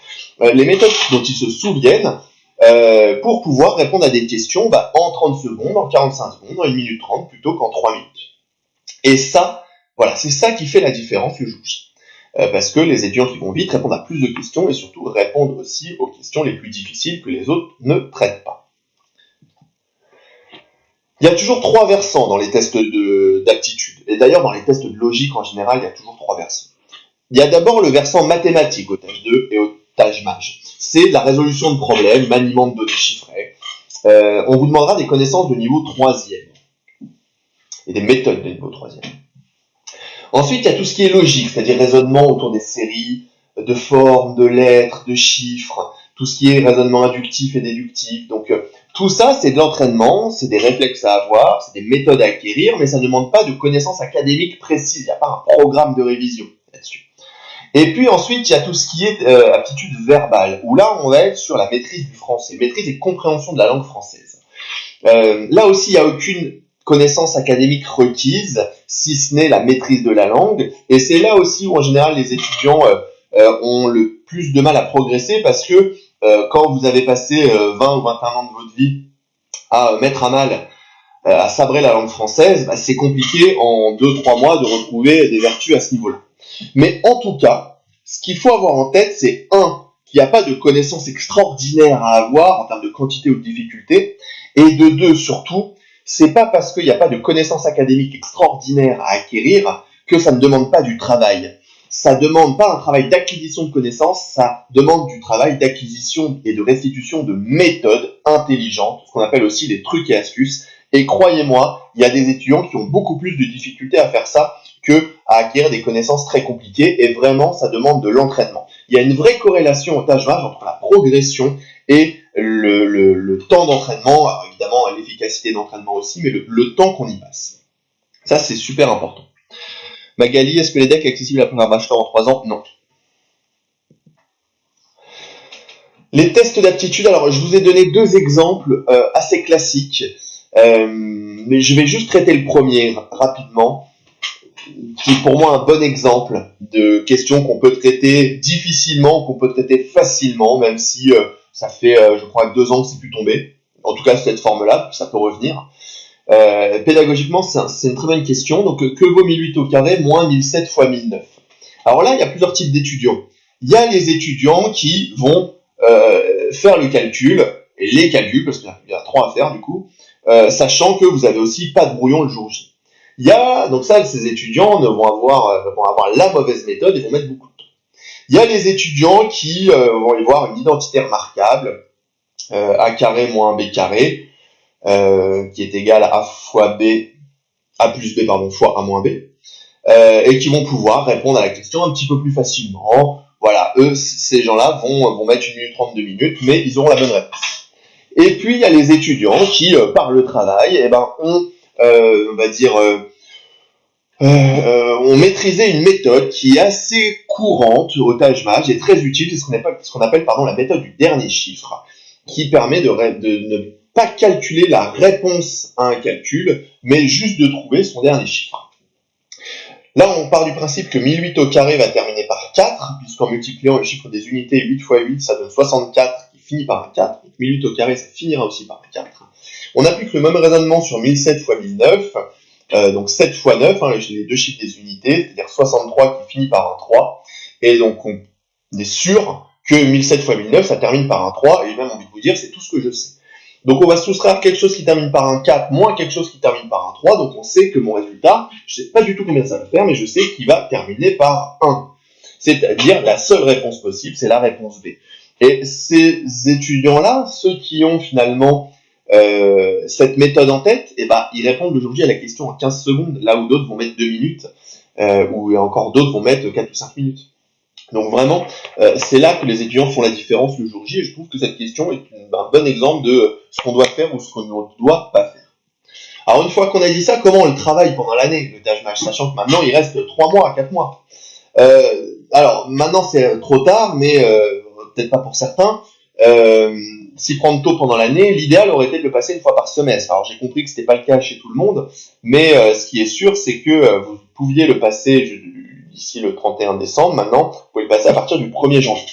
les méthodes dont ils se souviennent, pour pouvoir répondre à des questions en 30 secondes, en 45 secondes, en 1 minute 30, plutôt qu'en 3 minutes. Et ça, voilà, c'est ça qui fait la différence le jour J. Parce que les étudiants qui vont vite répondent à plus de questions et surtout répondent aussi aux questions les plus difficiles que les autres ne traitent pas. Il y a toujours 3 versants dans les tests d'aptitude. Et d'ailleurs, dans les tests de logique en général, il y a toujours 3 versants. Il y a d'abord le versant mathématique au tâche 2 et au tâche MAJ. C'est de la résolution de problèmes, maniement de données chiffrées. On vous demandera des connaissances de niveau 3e et des méthodes de niveau 3e. Ensuite, il y a tout ce qui est logique, c'est-à-dire raisonnement autour des séries, de formes, de lettres, de chiffres, tout ce qui est raisonnement inductif et déductif. Donc, tout ça, c'est de l'entraînement, c'est des réflexes à avoir, c'est des méthodes à acquérir, mais ça ne demande pas de connaissances académiques précises. Il n'y a pas un programme de révision là-dessus. Et puis ensuite, il y a tout ce qui est aptitude verbale, où là, on va être sur la maîtrise du français, maîtrise et compréhension de la langue française. Là aussi, il n'y a aucune connaissance académique requise, si ce n'est la maîtrise de la langue, et c'est là aussi où en général les étudiants ont le plus de mal à progresser, parce que quand vous avez passé 20 ou 21 ans de votre vie à mettre à mal, à sabrer la langue française, c'est compliqué en 2-3 mois de retrouver des vertus à ce niveau-là. Mais en tout cas, ce qu'il faut avoir en tête, c'est qu'il n'y a pas de connaissances extraordinaires à avoir en termes de quantité ou de difficulté, et de 2, surtout, c'est pas parce qu'il n'y a pas de connaissances académiques extraordinaires à acquérir que ça ne demande pas du travail. Ça demande pas un travail d'acquisition de connaissances, ça demande du travail d'acquisition et de restitution de méthodes intelligentes, ce qu'on appelle aussi des trucs et astuces. Et croyez-moi, il y a des étudiants qui ont beaucoup plus de difficultés à faire ça que à acquérir des connaissances très compliquées, et vraiment, ça demande de l'entraînement. Il y a une vraie corrélation au tâche MAJ entre la progression et le temps d'entraînement, alors évidemment l'efficacité d'entraînement aussi, mais le temps qu'on y passe. Ça, c'est super important. Magali, est-ce que les decks accessibles après un bachelor en 3 ans? Non. Les tests d'aptitude, alors je vous ai donné 2 exemples assez classiques, mais je vais juste traiter le premier rapidement, qui est pour moi un bon exemple de questions qu'on peut traiter difficilement, qu'on peut traiter facilement, même si ça fait, je crois, 2 ans que c'est plus tombé. En tout cas, cette forme-là, ça peut revenir. Pédagogiquement, c'est une très bonne question. Donc, que vaut 1008 au carré moins 1007 fois 1009? Alors là, il y a plusieurs types d'étudiants. Il y a les étudiants qui vont faire le calcul les calculs, parce qu'il y en a 3 à faire du coup, sachant que vous avez aussi pas de brouillon le jour J. Il y a, donc ça, ces étudiants vont avoir la mauvaise méthode et vont mettre beaucoup de temps. Il y a les étudiants qui vont y voir une identité remarquable, a carré moins b carré, qui est égal à fois b, a plus b, pardon, fois a moins b, et qui vont pouvoir répondre à la question un petit peu plus facilement. Voilà, eux, ces gens-là vont mettre 1 minute 32 minutes, mais ils auront la bonne réponse. Et puis, il y a les étudiants qui, par le travail, ont, on va dire, ont maîtrisé une méthode qui est assez courante au Taj-Maj et très utile, c'est ce qu'on appelle la méthode du dernier chiffre, qui permet de ne pas calculer la réponse à un calcul, mais juste de trouver son dernier chiffre. Là, on part du principe que 1008 au carré va terminer par 4, puisqu'en multipliant le chiffre des unités 8 fois 8, ça donne 64, qui finit par un 4. Donc 1008 au carré, ça finira aussi par un 4. On applique le même raisonnement sur 1007 fois 1009, donc 7 fois 9, les deux chiffres des unités, c'est-à-dire 63 qui finit par un 3. Et donc, on est sûr que 1007 fois 1009, ça termine par un 3, et j'ai même envie de vous dire, c'est tout ce que je sais. Donc on va soustraire quelque chose qui termine par un 4 moins quelque chose qui termine par un 3, donc on sait que mon résultat, je ne sais pas du tout combien ça va faire, mais je sais qu'il va terminer par 1. C'est-à-dire la seule réponse possible, c'est la réponse B. Et ces étudiants-là, ceux qui ont finalement cette méthode en tête, ils répondent aujourd'hui à la question en 15 secondes, là où d'autres vont mettre 2 minutes, ou encore d'autres vont mettre 4 ou 5 minutes. Donc vraiment, c'est là que les étudiants font la différence le jour J, et je trouve que cette question est un bon exemple de ce qu'on doit faire ou ce qu'on ne doit pas faire. Alors une fois qu'on a dit ça, comment on le travaille pendant l'année, le Taj-Maj, sachant que maintenant il reste 3 mois à 4 mois. Alors maintenant c'est trop tard, mais peut-être pas pour certains. S'y prendre tôt pendant l'année, l'idéal aurait été de le passer une fois par semestre. Alors j'ai compris que c'était pas le cas chez tout le monde, mais ce qui est sûr, c'est que vous pouviez le passer d'ici le 31 décembre. Maintenant, vous pouvez le passer à partir du 1er janvier.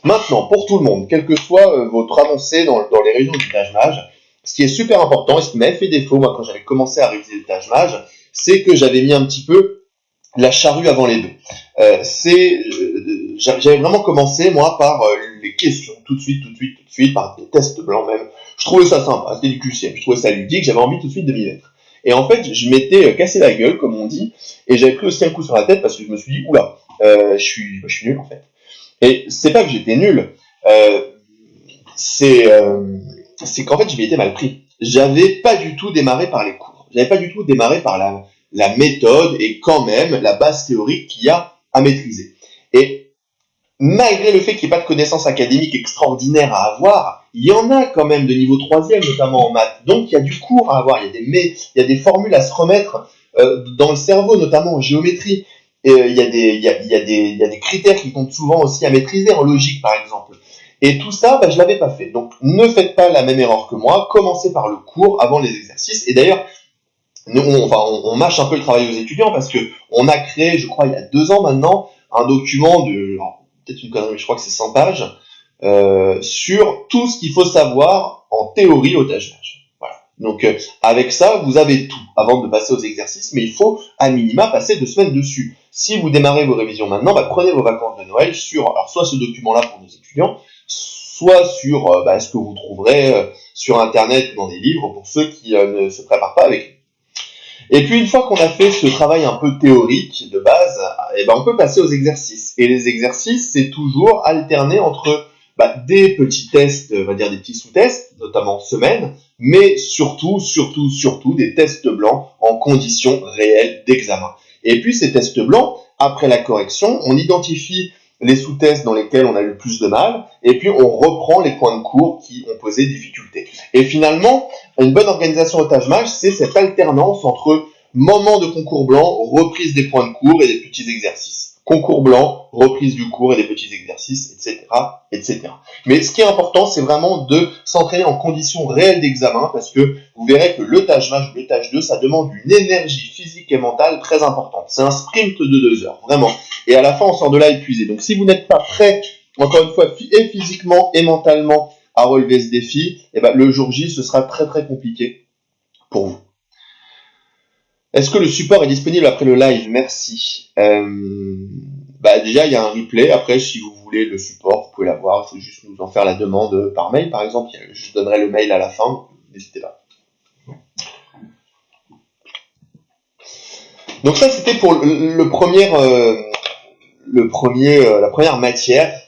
Maintenant, pour tout le monde, quelle que soit votre avancée dans les régions du Taj-Maj, ce qui est super important, et ce qui m'avait fait défaut, moi, quand j'avais commencé à réviser le Taj-Maj, c'est que j'avais mis un petit peu la charrue avant les bœufs. J'avais vraiment commencé, moi, par les questions, tout de suite, par des tests blancs même. Je trouvais ça sympa, c'était du QCM, je trouvais ça ludique, j'avais envie tout de suite de m'y mettre. Et en fait, je m'étais cassé la gueule, comme on dit, et j'avais pris aussi un coup sur la tête parce que je me suis dit, oula, je suis nul en fait. Et c'est pas que j'étais nul, c'est qu'en fait je m'y étais mal pris. J'avais pas du tout démarré par les cours, j'avais pas du tout démarré par la méthode et quand même la base théorique qu'il y a à maîtriser. Et malgré le fait qu'il n'y ait pas de connaissances académiques extraordinaires à avoir, il y en a quand même de niveau 3e, notamment en maths. Donc il y a du cours à avoir, il y a des formules à se remettre dans le cerveau, notamment en géométrie. Il y a des critères qui comptent souvent aussi à maîtriser, en logique par exemple. Et tout ça, je l'avais pas fait. Donc ne faites pas la même erreur que moi, commencez par le cours avant les exercices. Et d'ailleurs, on mâche un peu le travail aux étudiants parce que on a créé, je crois il y a 2 ans maintenant, un document peut-être une connerie, mais je crois que c'est 100 pages, sur tout ce qu'il faut savoir en théorie au Taj-Maj. Voilà. Donc avec ça, vous avez tout avant de passer aux exercices, mais il faut à minima passer 2 semaines dessus. Si vous démarrez vos révisions maintenant, prenez vos vacances de Noël sur soit ce document-là pour nos étudiants, soit sur ce que vous trouverez sur Internet ou dans des livres pour ceux qui ne se préparent pas avec nous. Et puis une fois qu'on a fait ce travail un peu théorique de base, on peut passer aux exercices. Et les exercices, c'est toujours alterner entre des petits tests, on va dire des petits sous-tests, notamment semaine, mais surtout des tests blancs en conditions réelles d'examen. Et puis ces tests blancs, après la correction, on identifie les sous-tests dans lesquels on a eu le plus de mal, et puis on reprend les points de cours qui ont posé difficulté. Et finalement, une bonne organisation au Taj-Maj, c'est cette alternance entre moment de concours blanc, reprise des points de cours et des petits exercices. Concours blanc, reprise du cours et des petits exercices, etc., etc. Mais ce qui est important, c'est vraiment de s'entraîner en conditions réelles d'examen, parce que vous verrez que le Taj-Maj, le Taj 2, ça demande une énergie physique et mentale très importante. C'est un sprint de 2 heures, vraiment. Et à la fin, on sort de là épuisé. Donc si vous n'êtes pas prêt, encore une fois, et physiquement et mentalement à relever ce défi, le jour J, ce sera très très compliqué pour vous. Est-ce que le support est disponible après le live? Merci. Déjà, il y a un replay. Après, si vous voulez voulez le support, vous pouvez l'avoir, il faut juste nous en faire la demande par mail, par exemple. Je donnerai le mail à la fin, donc n'hésitez pas. Donc ça, c'était pour la première matière.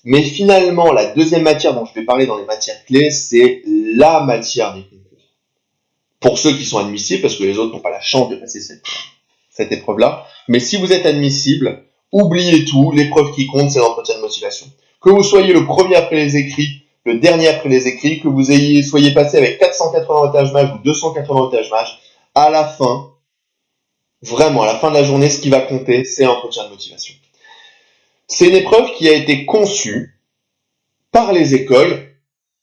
Mais finalement, la deuxième matière dont je vais parler dans les matières clés, c'est la matière des concours. Pour ceux qui sont admissibles, parce que les autres n'ont pas la chance de passer cette épreuve-là. Mais si vous êtes admissible, oubliez tout, l'épreuve qui compte, c'est l'entretien de motivation. Que vous soyez le premier après les écrits, le dernier après les écrits, que vous soyez passé avec 480 otages mages ou 280 otages mages, à la fin, vraiment, à la fin de la journée, ce qui va compter, c'est l'entretien de motivation. C'est une épreuve qui a été conçue par les écoles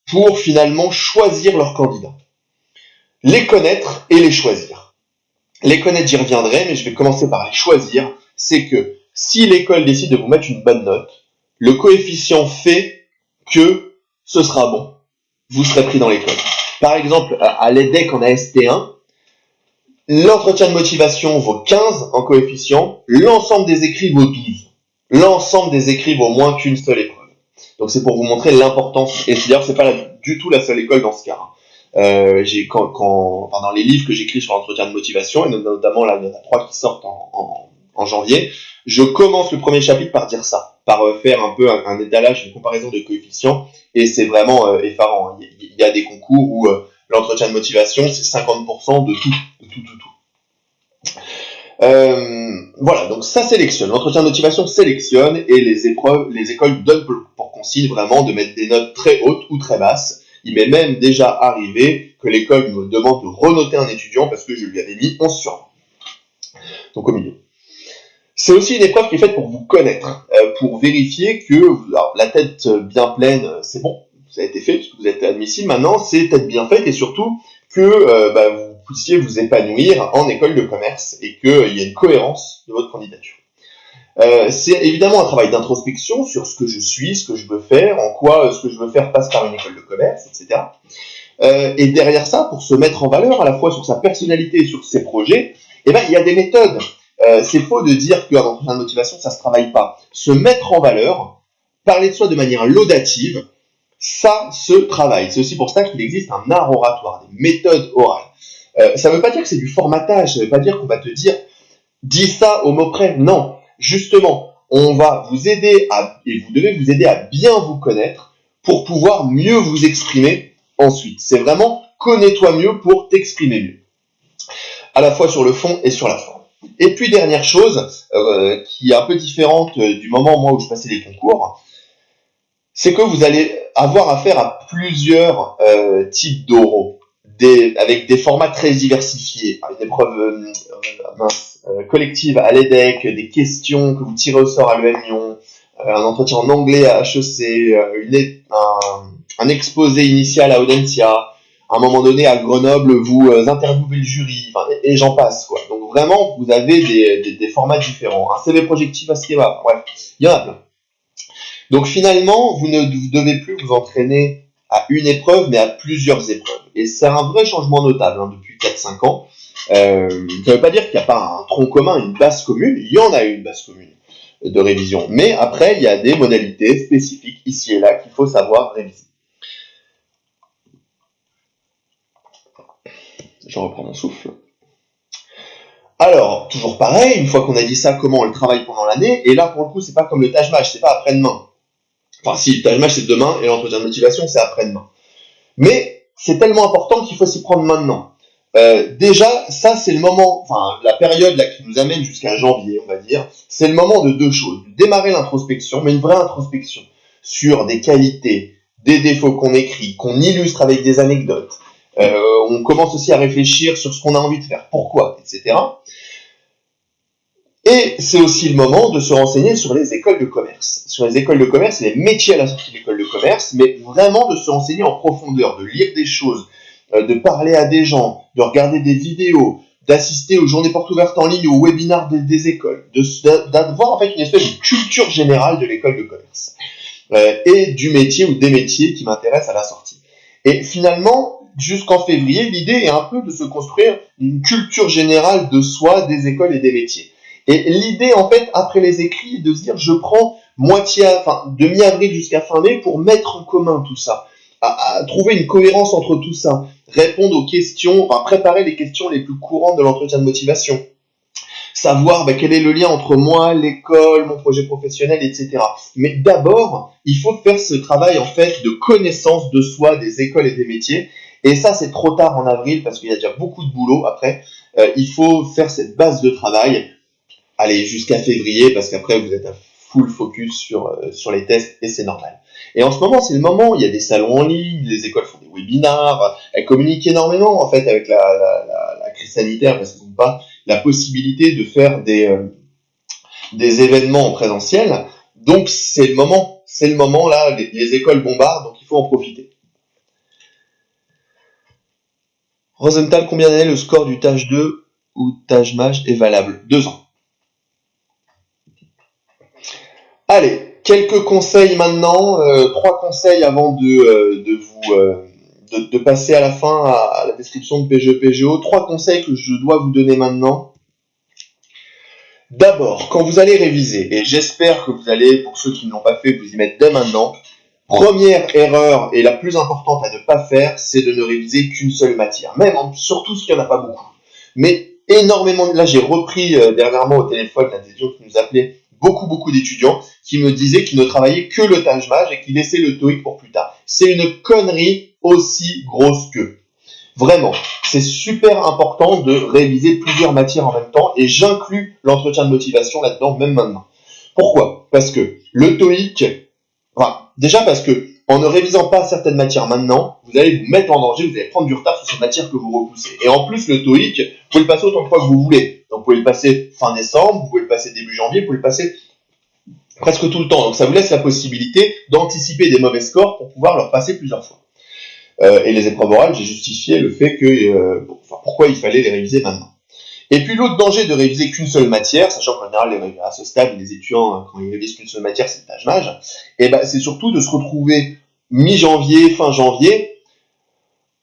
pour finalement choisir leurs candidats. Les connaître et les choisir. Les connaître, j'y reviendrai, mais je vais commencer par les choisir. C'est que si l'école décide de vous mettre une bonne note, le coefficient fait que ce sera bon. Vous serez pris dans l'école. Par exemple, à l'EDEC en AST1, l'entretien de motivation vaut 15 en coefficient, l'ensemble des écrits vaut 12. L'ensemble des écrits vaut moins qu'une seule épreuve. Donc c'est pour vous montrer l'importance. Et d'ailleurs, c'est pas du tout la seule école dans ce cas. Dans les livres que j'écris sur l'entretien de motivation, et notamment là, il y en a 3 qui sortent en janvier, je commence le premier chapitre par dire ça, par faire un peu un étalage, une comparaison de coefficients, et c'est vraiment effarant. Il y a des concours où l'entretien de motivation, c'est 50% de tout. Voilà, donc ça sélectionne. L'entretien de motivation sélectionne et les écoles donnent pour consigne vraiment de mettre des notes très hautes ou très basses. Il m'est même déjà arrivé que l'école me demande de renoter un étudiant parce que je lui avais mis 11 sur 20. Donc au milieu. C'est aussi une épreuve qui est faite pour vous connaître, pour vérifier que la tête bien pleine, c'est bon, ça a été fait, puisque vous êtes admissible. Maintenant, c'est tête bien faite et surtout que vous puissiez vous épanouir en école de commerce et qu'il y ait une cohérence de votre candidature. C'est évidemment un travail d'introspection sur ce que je suis, ce que je veux faire, en quoi ce que je veux faire passe par une école de commerce, etc. Et derrière ça, pour se mettre en valeur à la fois sur sa personnalité et sur ses projets, il y a des méthodes. C'est faux de dire qu'un entretien de motivation, ça se travaille pas. Se mettre en valeur, parler de soi de manière laudative, ça se travaille. C'est aussi pour ça qu'il existe un art oratoire, des méthodes orales. Ça veut pas dire que c'est du formatage, ça veut pas dire qu'on va te dire « dis ça au mot près ». Non, justement, on va vous aider et vous devez vous aider à bien vous connaître pour pouvoir mieux vous exprimer ensuite. C'est vraiment « connais-toi mieux pour t'exprimer mieux », à la fois sur le fond et sur la forme. Et puis dernière chose, qui est un peu différente du moment moi où je passais les concours, c'est que vous allez avoir affaire à plusieurs types d'oraux, avec des formats très diversifiés, une épreuve collective à l'EDEC, des questions que vous tirez au sort à l'EM Lyon, un entretien en anglais à HEC, un exposé initial à Audencia, à un moment donné à Grenoble, vous interviewez le jury, et j'en passe, quoi. Donc vraiment, vous avez des formats différents. Un CV projectif à Schema, bref, il y en a plein. Donc finalement, vous ne devez plus vous entraîner à une épreuve, mais à plusieurs épreuves. Et c'est un vrai changement notable depuis 4-5 ans. Ça ne veut pas dire qu'il n'y a pas un tronc commun, une base commune. Il y en a une base commune de révision. Mais après, il y a des modalités spécifiques ici et là qu'il faut savoir réviser. Je reprends mon souffle. Alors, toujours pareil, une fois qu'on a dit ça, comment on le travaille pendant l'année, et là, pour le coup, c'est pas comme le tâche-mâche, c'est pas après-demain. Enfin, si, le tâche-mâche, c'est demain, et l'entretien de motivation, c'est après-demain. Mais, c'est tellement important qu'il faut s'y prendre maintenant. Déjà, ça, c'est le moment, la période là qui nous amène jusqu'à janvier, on va dire, c'est le moment de deux choses. Démarrer l'introspection, mais une vraie introspection, sur des qualités, des défauts qu'on écrit, qu'on illustre avec des anecdotes. On commence aussi à réfléchir sur ce qu'on a envie de faire, pourquoi, etc. Et c'est aussi le moment de se renseigner sur les écoles de commerce. Sur les écoles de commerce et les métiers à la sortie de l'école de commerce, mais vraiment de se renseigner en profondeur, de lire des choses, de parler à des gens, de regarder des vidéos, d'assister aux journées portes ouvertes en ligne, aux webinars des écoles, d'avoir en fait une espèce de culture générale de l'école de commerce et du métier ou des métiers qui m'intéressent à la sortie. Et finalement, jusqu'en février, l'idée est un peu de se construire une culture générale de soi, des écoles et des métiers. Et l'idée, en fait, après les écrits, est de se dire, je prends de mi-avril jusqu'à fin mai pour mettre en commun tout ça, à trouver une cohérence entre tout ça, répondre aux questions, préparer les questions les plus courantes de l'entretien de motivation, savoir quel est le lien entre moi, l'école, mon projet professionnel, etc. Mais d'abord, il faut faire ce travail en fait de connaissance de soi, des écoles et des métiers. Et ça, c'est trop tard en avril parce qu'il y a déjà beaucoup de boulot après. Il faut faire cette base de travail, aller jusqu'à février parce qu'après vous êtes à full focus sur les tests et c'est normal. Et en ce moment, c'est le moment, il y a des salons en ligne, les écoles font des webinars, elles communiquent énormément en fait avec la crise sanitaire parce qu'ils n'ont pas la possibilité de faire des événements en présentiel. Donc c'est le moment là, les écoles bombardent, donc il faut en profiter. Rosenthal, combien d'années le score du Taj 2 ou Taj Maj est valable? 2 ans. Allez, quelques conseils maintenant, 3 conseils avant de passer à la fin à la description de PGE PGO. 3 conseils que je dois vous donner maintenant. D'abord, quand vous allez réviser, et j'espère que vous allez, pour ceux qui ne l'ont pas fait, vous y mettre dès maintenant, première erreur et la plus importante à ne pas faire, c'est de ne réviser qu'une seule matière. Surtout s'il n'y en a pas beaucoup. Mais énormément, là j'ai repris dernièrement au téléphone des étudiants qui nous appelaient, beaucoup d'étudiants qui me disaient qu'ils ne travaillaient que le Taj Maj et qu'ils laissaient le TOEIC pour plus tard. C'est une connerie aussi grosse qu'eux. Vraiment, c'est super important de réviser plusieurs matières en même temps et j'inclus l'entretien de motivation là-dedans, même maintenant. Pourquoi? Parce que le TOEIC, déjà parce que en ne révisant pas certaines matières maintenant, vous allez vous mettre en danger, vous allez prendre du retard sur ces matières que vous repoussez. Et en plus, le TOEIC, vous pouvez le passer autant de fois que vous voulez. Donc vous pouvez le passer fin décembre, vous pouvez le passer début janvier, vous pouvez le passer presque tout le temps. Donc ça vous laisse la possibilité d'anticiper des mauvais scores pour pouvoir leur passer plusieurs fois. Et les épreuves orales, j'ai justifié le fait que pourquoi il fallait les réviser maintenant. Et puis l'autre danger de réviser qu'une seule matière, sachant qu'en général, à ce stade, les étudiants, quand ils révisent qu'une seule matière, c'est le Taj Maj, c'est surtout de se retrouver mi-janvier, fin janvier,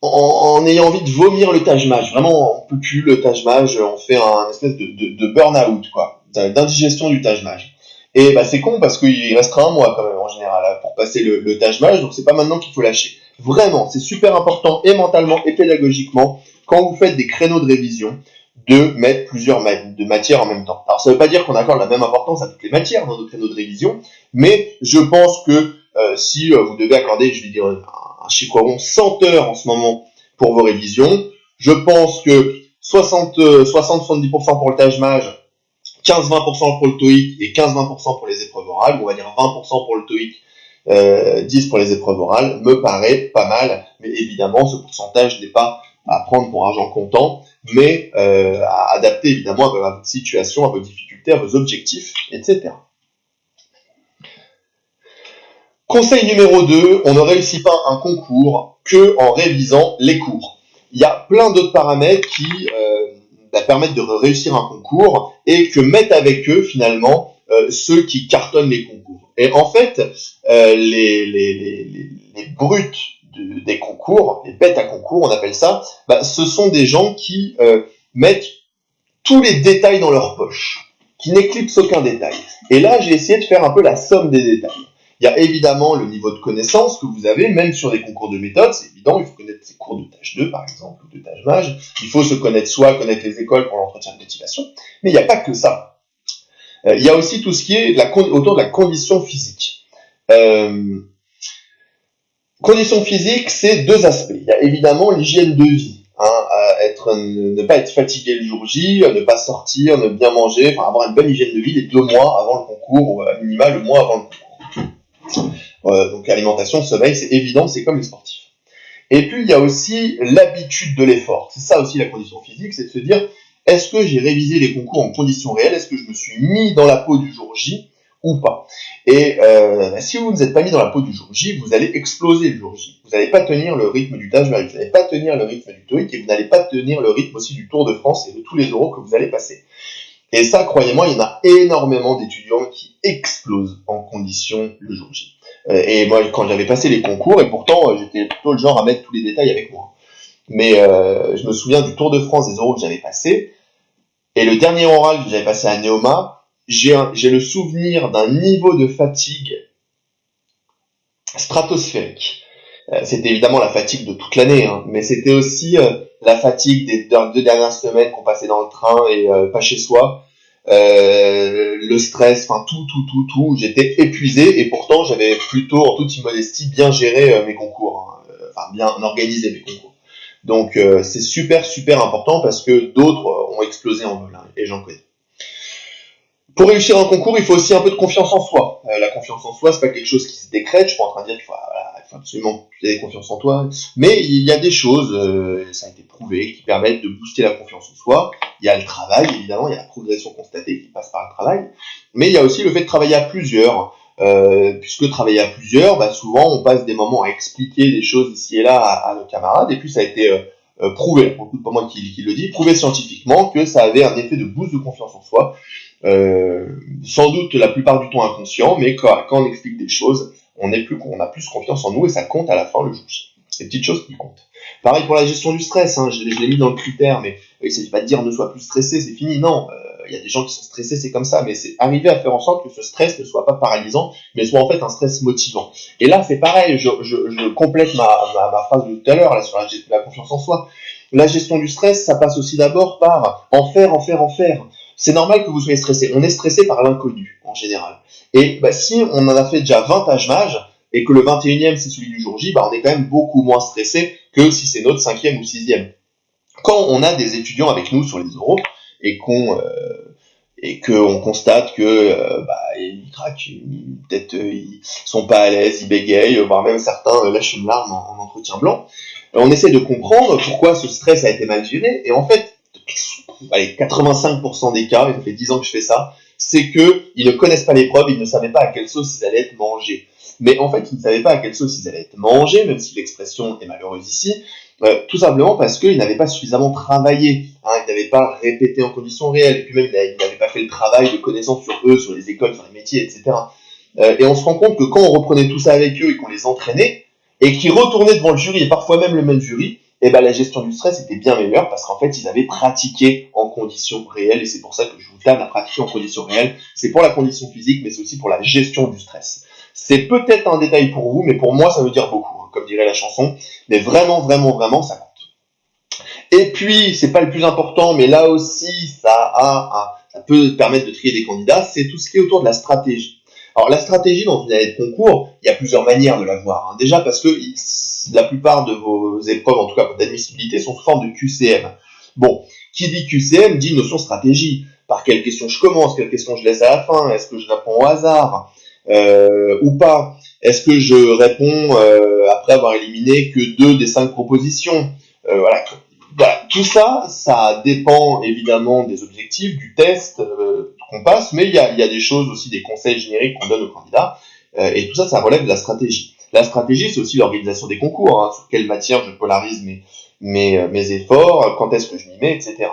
en ayant envie de vomir le Taj Maj. Vraiment, on peut plus le Taj Maj, on fait un espèce de burn-out, d'indigestion du Taj Maj. Et c'est con parce qu'il restera un mois quand même en général pour passer le Taj Maj, donc c'est pas maintenant qu'il faut lâcher. Vraiment, c'est super important et mentalement et pédagogiquement quand vous faites des créneaux de révision de mettre plusieurs matières en même temps. Alors ça veut pas dire qu'on accorde la même importance à toutes les matières dans nos créneaux de révision, mais je pense que si vous devez accorder, je vais dire un chiffre rond, 100 heures en ce moment pour vos révisions, je pense que 60-70% pour le Taj Maj, 15-20% pour le TOEIC et 15-20% pour les épreuves orales, on va dire 20% pour le TOEIC, 10 pour les épreuves orales, me paraît pas mal, mais évidemment ce pourcentage n'est pas à prendre pour argent comptant, mais à adapter évidemment à votre situation, à vos difficultés, à vos objectifs, etc. Conseil numéro 2, on ne réussit pas un concours que en révisant les cours. Il y a plein d'autres paramètres qui permettent de réussir un concours et que mettent avec eux finalement ceux qui cartonnent les concours. Et en fait, les brutes des concours, les bêtes à concours, on appelle ça, ce sont des gens qui mettent tous les détails dans leur poche, qui n'éclipsent aucun détail. Et là, j'ai essayé de faire un peu la somme des détails. Il y a évidemment le niveau de connaissance que vous avez, même sur des concours de méthode, c'est évident, il faut connaître ses cours de Taj 2 par exemple, ou de Taj Maj, il faut se connaître soi, connaître les écoles pour l'entretien de motivation, mais il n'y a pas que ça. Il y a aussi tout ce qui est autour de la condition physique. Condition physique, c'est 2 aspects. Il y a évidemment l'hygiène de vie, ne pas être fatigué le jour J, ne pas sortir, ne bien manger, avoir une bonne hygiène de vie les 2 mois avant le concours, ou à minima le mois avant le concours. Donc alimentation, sommeil, c'est évident, c'est comme les sportifs. Et puis il y a aussi l'habitude de l'effort. C'est ça aussi la condition physique, c'est de se dire, est-ce que j'ai révisé les concours en conditions réelles? Est-ce que je me suis mis dans la peau du jour J ou pas? Et si vous ne vous êtes pas mis dans la peau du jour J, vous allez exploser le jour J. Vous n'allez pas tenir le rythme du Taj Maj, vous n'allez pas tenir le rythme du TOEIC et vous n'allez pas tenir le rythme aussi du Tour de France et de tous les euros que vous allez passer. Et ça, croyez-moi, il y en a énormément d'étudiants qui explosent en conditions le jour J. Et moi, quand j'avais passé les concours, et pourtant, j'étais plutôt le genre à mettre tous les détails avec moi. Mais je me souviens du Tour de France, des oraux que j'avais passés, et le dernier oral que j'avais passé à Neoma, j'ai le souvenir d'un niveau de fatigue stratosphérique. C'était évidemment la fatigue de toute l'année, hein, mais c'était aussi la fatigue des 2 dernières semaines qu'on passait dans le train et pas chez soi. Le stress, enfin tout. J'étais épuisé et pourtant j'avais plutôt, en toute immodestie, bien géré mes concours, hein, enfin bien organisé mes concours. Donc c'est super important parce que d'autres ont explosé en vol, hein, et j'en connais. Pour réussir un concours, il faut aussi un peu de confiance en soi. La confiance en soi, c'est pas quelque chose qui se décrète. Je suis pas en train de dire qu'il faut, voilà, il faut absolument que tu aies confiance en toi. Mais il y a des choses, ça a été prouvé, qui permettent de booster la confiance en soi. Il y a le travail, évidemment, il y a la progression constatée qui passe par le travail. Mais il y a aussi le fait de travailler à plusieurs. Puisque travailler à plusieurs, souvent on passe des moments à expliquer des choses ici et là à nos camarades. Et puis ça a été prouvé, pour le coup, pas moi qui le dis, prouvé scientifiquement que ça avait un effet de boost de confiance en soi. Sans doute la plupart du temps inconscient, mais quand on explique des choses, on a plus confiance en nous et ça compte à la fin le jour J. C'est des petites choses qui comptent. Pareil pour la gestion du stress, hein, je l'ai mis dans le critère, mais il ne s'agit pas de dire ne sois plus stressé, c'est fini, non. Il y a des gens qui sont stressés, c'est comme ça, mais c'est arriver à faire en sorte que ce stress ne soit pas paralysant, mais soit en fait un stress motivant. Et là, c'est pareil, je complète ma phrase de tout à l'heure là, sur la confiance en soi. La gestion du stress, ça passe aussi d'abord par en faire. C'est normal que vous soyez stressé. On est stressé par l'inconnu, en général. Et si on en a fait déjà 20 pages, et que le 21e c'est celui du jour J, on est quand même beaucoup moins stressé que si c'est notre 5e ou 6e. Quand on a des étudiants avec nous sur les oraux, et qu'on constate que ils craquent, peut-être ils sont pas à l'aise, ils bégayent, voire même certains lâchent une larme en entretien blanc, on essaie de comprendre pourquoi ce stress a été mal géré, et en fait, 85% des cas, et ça fait 10 ans que je fais ça, c'est qu'ils ne connaissent pas l'épreuve, ils ne savaient pas à quelle sauce ils allaient être mangés. Mais en fait, ils ne savaient pas à quelle sauce ils allaient être mangés, même si l'expression est malheureuse ici, tout simplement parce qu'ils n'avaient pas suffisamment travaillé, hein, ils n'avaient pas répété en conditions réelles, et puis même ils n'avaient pas fait le travail de connaissance sur eux, sur les écoles, sur les métiers, etc. Et on se rend compte que quand on reprenait tout ça avec eux et qu'on les entraînait, et qu'ils retournaient devant le jury, et parfois même le même jury, la gestion du stress était bien meilleure parce qu'en fait, ils avaient pratiqué en conditions réelles, et c'est pour ça que je vous tanne à pratiquer en conditions réelles. C'est pour la condition physique, mais c'est aussi pour la gestion du stress. C'est peut-être un détail pour vous, mais pour moi, ça veut dire beaucoup, hein, comme dirait la chanson. Mais vraiment, ça compte. Et puis, c'est pas le plus important, mais là aussi, ça peut permettre de trier des candidats, c'est tout ce qui est autour de la stratégie. Alors, la stratégie dans une année de concours, il y a plusieurs manières de la voir, hein. Déjà parce que la plupart de vos épreuves, en tout cas d'admissibilité, sont sous forme de QCM. Bon, qui dit QCM dit notion stratégie. Par quelle question je commence, quelle question je laisse à la fin, est-ce que je réponds au hasard ou pas? Est-ce que je réponds après avoir éliminé que 2 des 5 propositions? Voilà. Tout ça, ça dépend évidemment des objectifs, du test qu'on passe, mais il y a des choses aussi, des conseils génériques qu'on donne aux candidats, et tout ça, ça relève de la stratégie. La stratégie, c'est aussi l'organisation des concours, hein, sur quelle matière je polarise mes efforts, quand est-ce que je m'y mets, etc.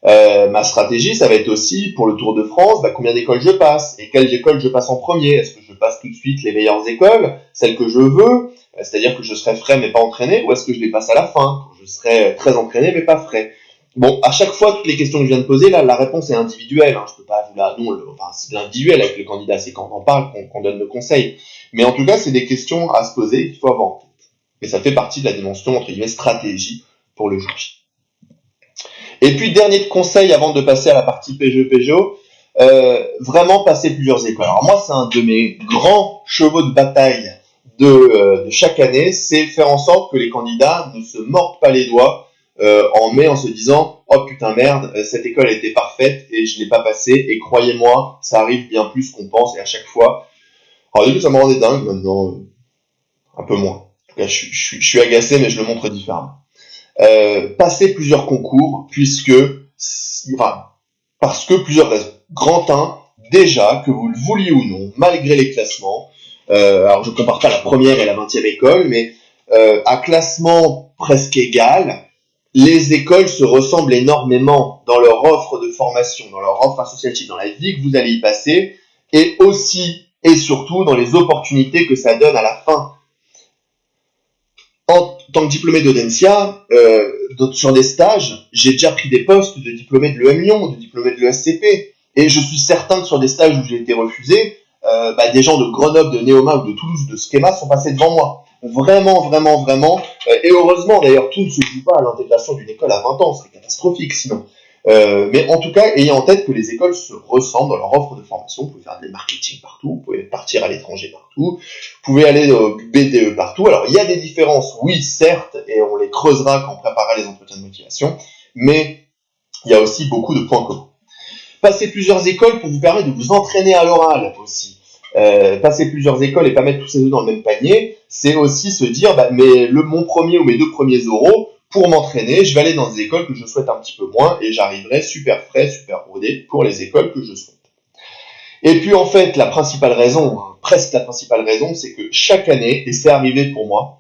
Ma stratégie, ça va être aussi, pour le Tour de France, combien d'écoles je passe, et quelles écoles je passe en premier. Est-ce que je passe tout de suite les meilleures écoles, celles que je veux, c'est-à-dire que je serai frais mais pas entraîné, ou est-ce que je les passe à la fin, quand je serai très entraîné mais pas frais? Bon, à chaque fois, toutes les questions que je viens de poser, là, la réponse est individuelle, hein. Je peux pas vous la, non, c'est l'individuel avec le candidat, c'est quand on en parle qu'on donne le conseil. Mais en tout cas, c'est des questions à se poser qu'il faut avoir en tête. Et ça fait partie de la dimension, entre guillemets, stratégie pour le jury. Et puis, dernier conseil avant de passer à la partie PGE-PGO, vraiment passer plusieurs écoles. Alors moi, c'est un de mes grands chevaux de bataille de chaque année, c'est faire en sorte que les candidats ne se mordent pas les doigts en se disant « Oh putain merde, cette école était parfaite et je l'ai pas passée, et croyez-moi, ça arrive bien plus qu'on pense, et à chaque fois... » Alors au début, ça me rendait dingue, maintenant, un peu moins. En tout cas, je suis agacé, mais je le montre différemment. Passer plusieurs concours, parce que plusieurs raisons. Grand 1, déjà, que vous le vouliez ou non, malgré les classements, alors je compare pas la première et la 20e école, mais à classement presque égal, les écoles se ressemblent énormément dans leur offre de formation, dans leur offre associative, dans la vie que vous allez y passer, et aussi et surtout dans les opportunités que ça donne à la fin. En tant que diplômé d'Audencia, sur des stages, j'ai déjà pris des postes de diplômé de l'EM Lyon, de diplômé de l'ESCP. Et je suis certain que sur des stages où j'ai été refusé, des gens de Grenoble, de Neoma ou de Toulouse, de Schema sont passés devant moi. Vraiment, vraiment, vraiment. Et heureusement, d'ailleurs, tout ne se joue pas à l'intégration d'une école à 20 ans, ce serait catastrophique sinon. Mais en tout cas, ayez en tête que les écoles se ressemblent dans leur offre de formation. Vous pouvez faire du marketing partout, vous pouvez partir à l'étranger partout, vous pouvez aller au BDE partout. Alors, il y a des différences, oui, certes, et on les creusera quand on préparera les entretiens de motivation, mais il y a aussi beaucoup de points communs. Passez plusieurs écoles pour vous permettre de vous entraîner à l'oral aussi. Passer plusieurs écoles et pas mettre tous ses œufs dans le même panier, c'est aussi se dire, mon premier ou mes 2 premiers euros, pour m'entraîner, je vais aller dans des écoles que je souhaite un petit peu moins et j'arriverai super frais, super rodé pour les écoles que je souhaite. Et puis en fait, la principale raison, presque la principale raison, c'est que chaque année, et c'est arrivé pour moi,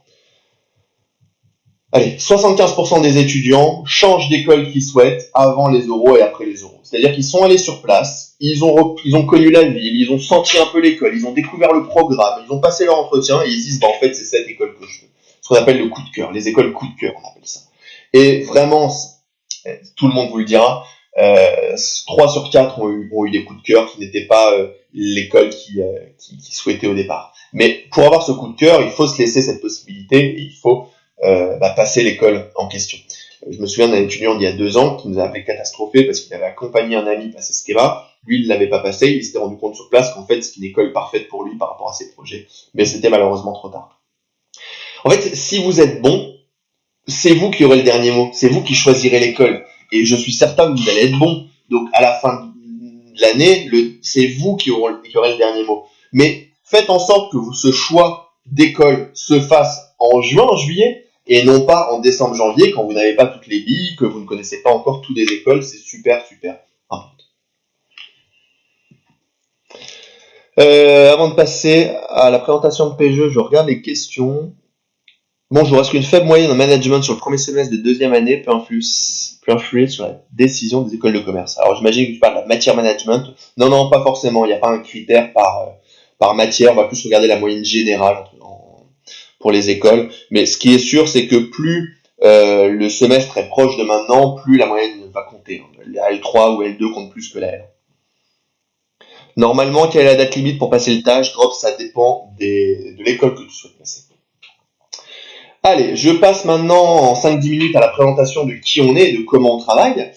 75% des étudiants changent d'école qu'ils souhaitent avant les oraux et après les oraux. C'est-à-dire qu'ils sont allés sur place, ils ont connu la ville, ils ont senti un peu l'école, ils ont découvert le programme, ils ont passé leur entretien et ils disent, en fait, c'est cette école que je veux. Ce qu'on appelle le coup de cœur, les écoles coup de cœur, on appelle ça. Et vraiment, tout le monde vous le dira, 3 sur 4 ont eu des coups de cœur qui n'étaient pas l'école qui souhaitait au départ. Mais pour avoir ce coup de cœur, il faut se laisser cette possibilité et il faut passer l'école en question. Je me souviens d'un étudiant d'il y a 2 ans qui nous avait catastrophé parce qu'il avait accompagné un ami passer Schema. Lui, il ne l'avait pas passé. Il s'était rendu compte sur place qu'en fait, c'est une école parfaite pour lui par rapport à ses projets. Mais c'était malheureusement trop tard. En fait, si vous êtes bon, c'est vous qui aurez le dernier mot. C'est vous qui choisirez l'école. Et je suis certain que vous allez être bon. Donc, à la fin de l'année, c'est vous qui aurez le dernier mot. Mais faites en sorte que ce choix d'école se fasse en juin, juillet, et non pas en décembre, janvier, quand vous n'avez pas toutes les billes, que vous ne connaissez pas encore toutes les écoles. C'est super, super important. Avant de passer à la présentation de PGE, je regarde les questions. Bonjour, est-ce qu'une faible moyenne en management sur le premier semestre de 2e année peut influer sur la décision des écoles de commerce? Alors j'imagine que tu parles de la matière management. Non, pas forcément. Il n'y a pas un critère par matière. On va plus regarder la moyenne générale pour les écoles. Mais ce qui est sûr, c'est que plus le semestre est proche de maintenant, plus la moyenne va compter. La L3 ou L2 compte plus que la L1. Normalement, quelle est la date limite pour passer le TAJ? Drop, ça dépend de l'école que tu souhaites passer. Allez, je passe maintenant en 5-10 minutes à la présentation de qui on est et de comment on travaille.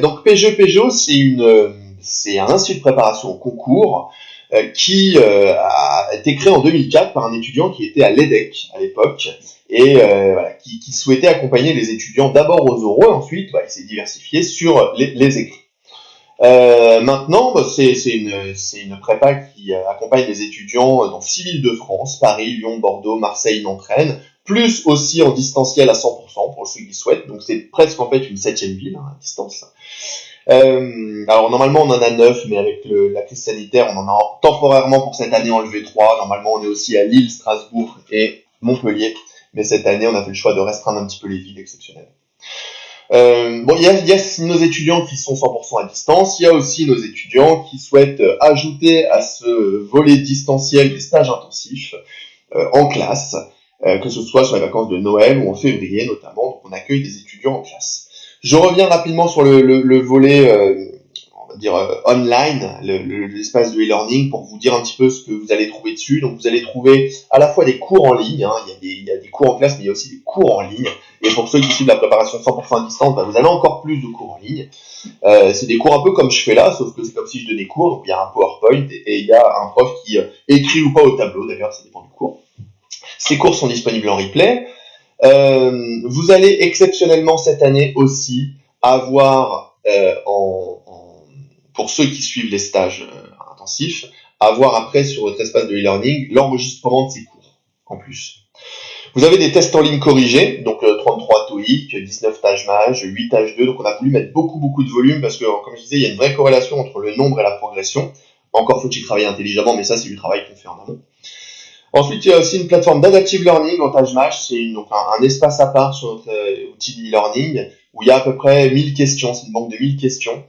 Donc PGO, c'est un institut de préparation au concours qui a été créé en 2004 par un étudiant qui était à l'EDEC à l'époque et qui souhaitait accompagner les étudiants d'abord aux oraux et ensuite il s'est diversifié sur les écrits. Maintenant, c'est une prépa qui accompagne les étudiants dans 6 villes de France, Paris, Lyon, Bordeaux, Marseille, Nantes, Rennes, plus aussi en distanciel à 100% pour ceux qui souhaitent. Donc c'est presque en fait une 7e ville à distance. Alors normalement on en a 9, mais avec la crise sanitaire, on en a temporairement pour cette année enlevé 3. Normalement on est aussi à Lille, Strasbourg et Montpellier, mais cette année on a fait le choix de restreindre un petit peu les villes exceptionnelles. Il y a nos étudiants qui sont 100% à distance, il y a aussi nos étudiants qui souhaitent ajouter à ce volet distanciel des stages intensifs en classe, que ce soit sur les vacances de Noël ou en février notamment, donc on accueille des étudiants en classe. Je reviens rapidement sur le volet on va dire online, l'espace de e-learning, pour vous dire un petit peu ce que vous allez trouver dessus. Donc vous allez trouver à la fois des cours en ligne, il y a des cours en classe, mais il y a aussi des cours en ligne. Et pour ceux qui suivent la préparation 100% à distance, vous avez encore plus de cours en ligne. C'est des cours un peu comme je fais là, sauf que c'est comme si je donnais cours. Donc il y a un PowerPoint et il y a un prof qui écrit ou pas au tableau, d'ailleurs ça dépend du cours. Ces cours sont disponibles en replay. Vous allez exceptionnellement cette année aussi avoir, pour ceux qui suivent les stages intensifs, avoir après sur votre espace de e-learning l'enregistrement de ces cours en plus. Vous avez des tests en ligne corrigés, donc 33 TOEIC, 19 TAJMAJ, 8 TAJ2, donc on a voulu mettre beaucoup de volume parce que, comme je disais, il y a une vraie corrélation entre le nombre et la progression. Encore faut-il travailler intelligemment, mais ça c'est du travail qu'on fait en amont. Ensuite, il y a aussi une plateforme d'adaptive learning en TAJMAJ, c'est donc un espace à part sur notre outil d'e-learning où il y a à peu près 1000 questions, c'est une banque de 1000 questions,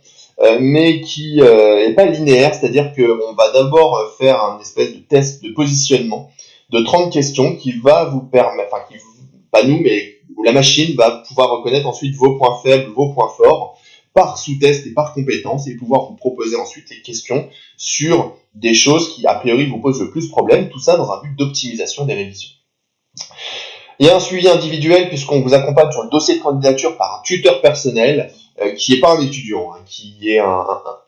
mais qui est pas linéaire, c'est-à-dire qu'on va d'abord faire un espèce de test de positionnement de 30 questions qui va vous permettre, pas nous, mais où la machine va pouvoir reconnaître ensuite vos points faibles, vos points forts, par sous-test et par compétence et pouvoir vous proposer ensuite les questions sur des choses qui, a priori, vous posent le plus problème, tout ça dans un but d'optimisation des révisions. Il y a un suivi individuel puisqu'on vous accompagne sur le dossier de candidature par un tuteur personnel qui n'est pas un étudiant, qui est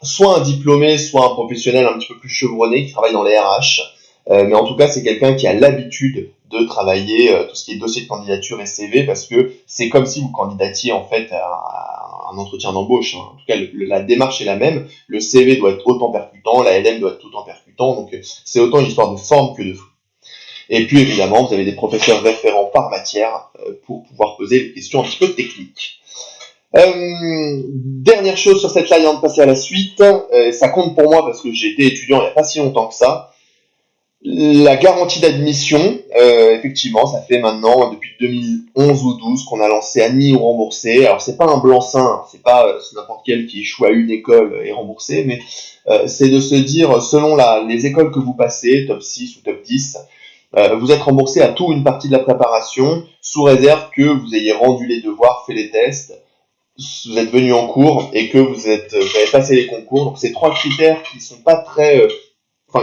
soit un diplômé, soit un professionnel un petit peu plus chevronné qui travaille dans les RH. Mais en tout cas, c'est quelqu'un qui a l'habitude de travailler tout ce qui est dossier de candidature et CV parce que c'est comme si vous candidatiez en fait à un entretien d'embauche. En tout cas, la démarche est la même. Le CV doit être autant percutant, la LM doit être autant percutant. Donc, c'est autant une histoire de forme que de fond. Et puis, évidemment, vous avez des professeurs référents par matière pour pouvoir poser des questions un petit peu techniques. Dernière chose sur cette slide avant de passer à la suite, ça compte pour moi parce que j'ai été étudiant il n'y a pas si longtemps que ça. La garantie d'admission, effectivement, ça fait maintenant depuis 2011 ou 12 qu'on a lancé admis ou remboursé. Alors c'est pas un blanc-seing, c'est pas n'importe quel qui échoue à une école et remboursé, mais c'est de se dire selon les écoles que vous passez, top 6 ou top 10, vous êtes remboursé à tout ou une partie de la préparation, sous réserve que vous ayez rendu les devoirs, fait les tests, vous êtes venu en cours et que vous avez passé les concours. Donc c'est 3 critères qui sont pas très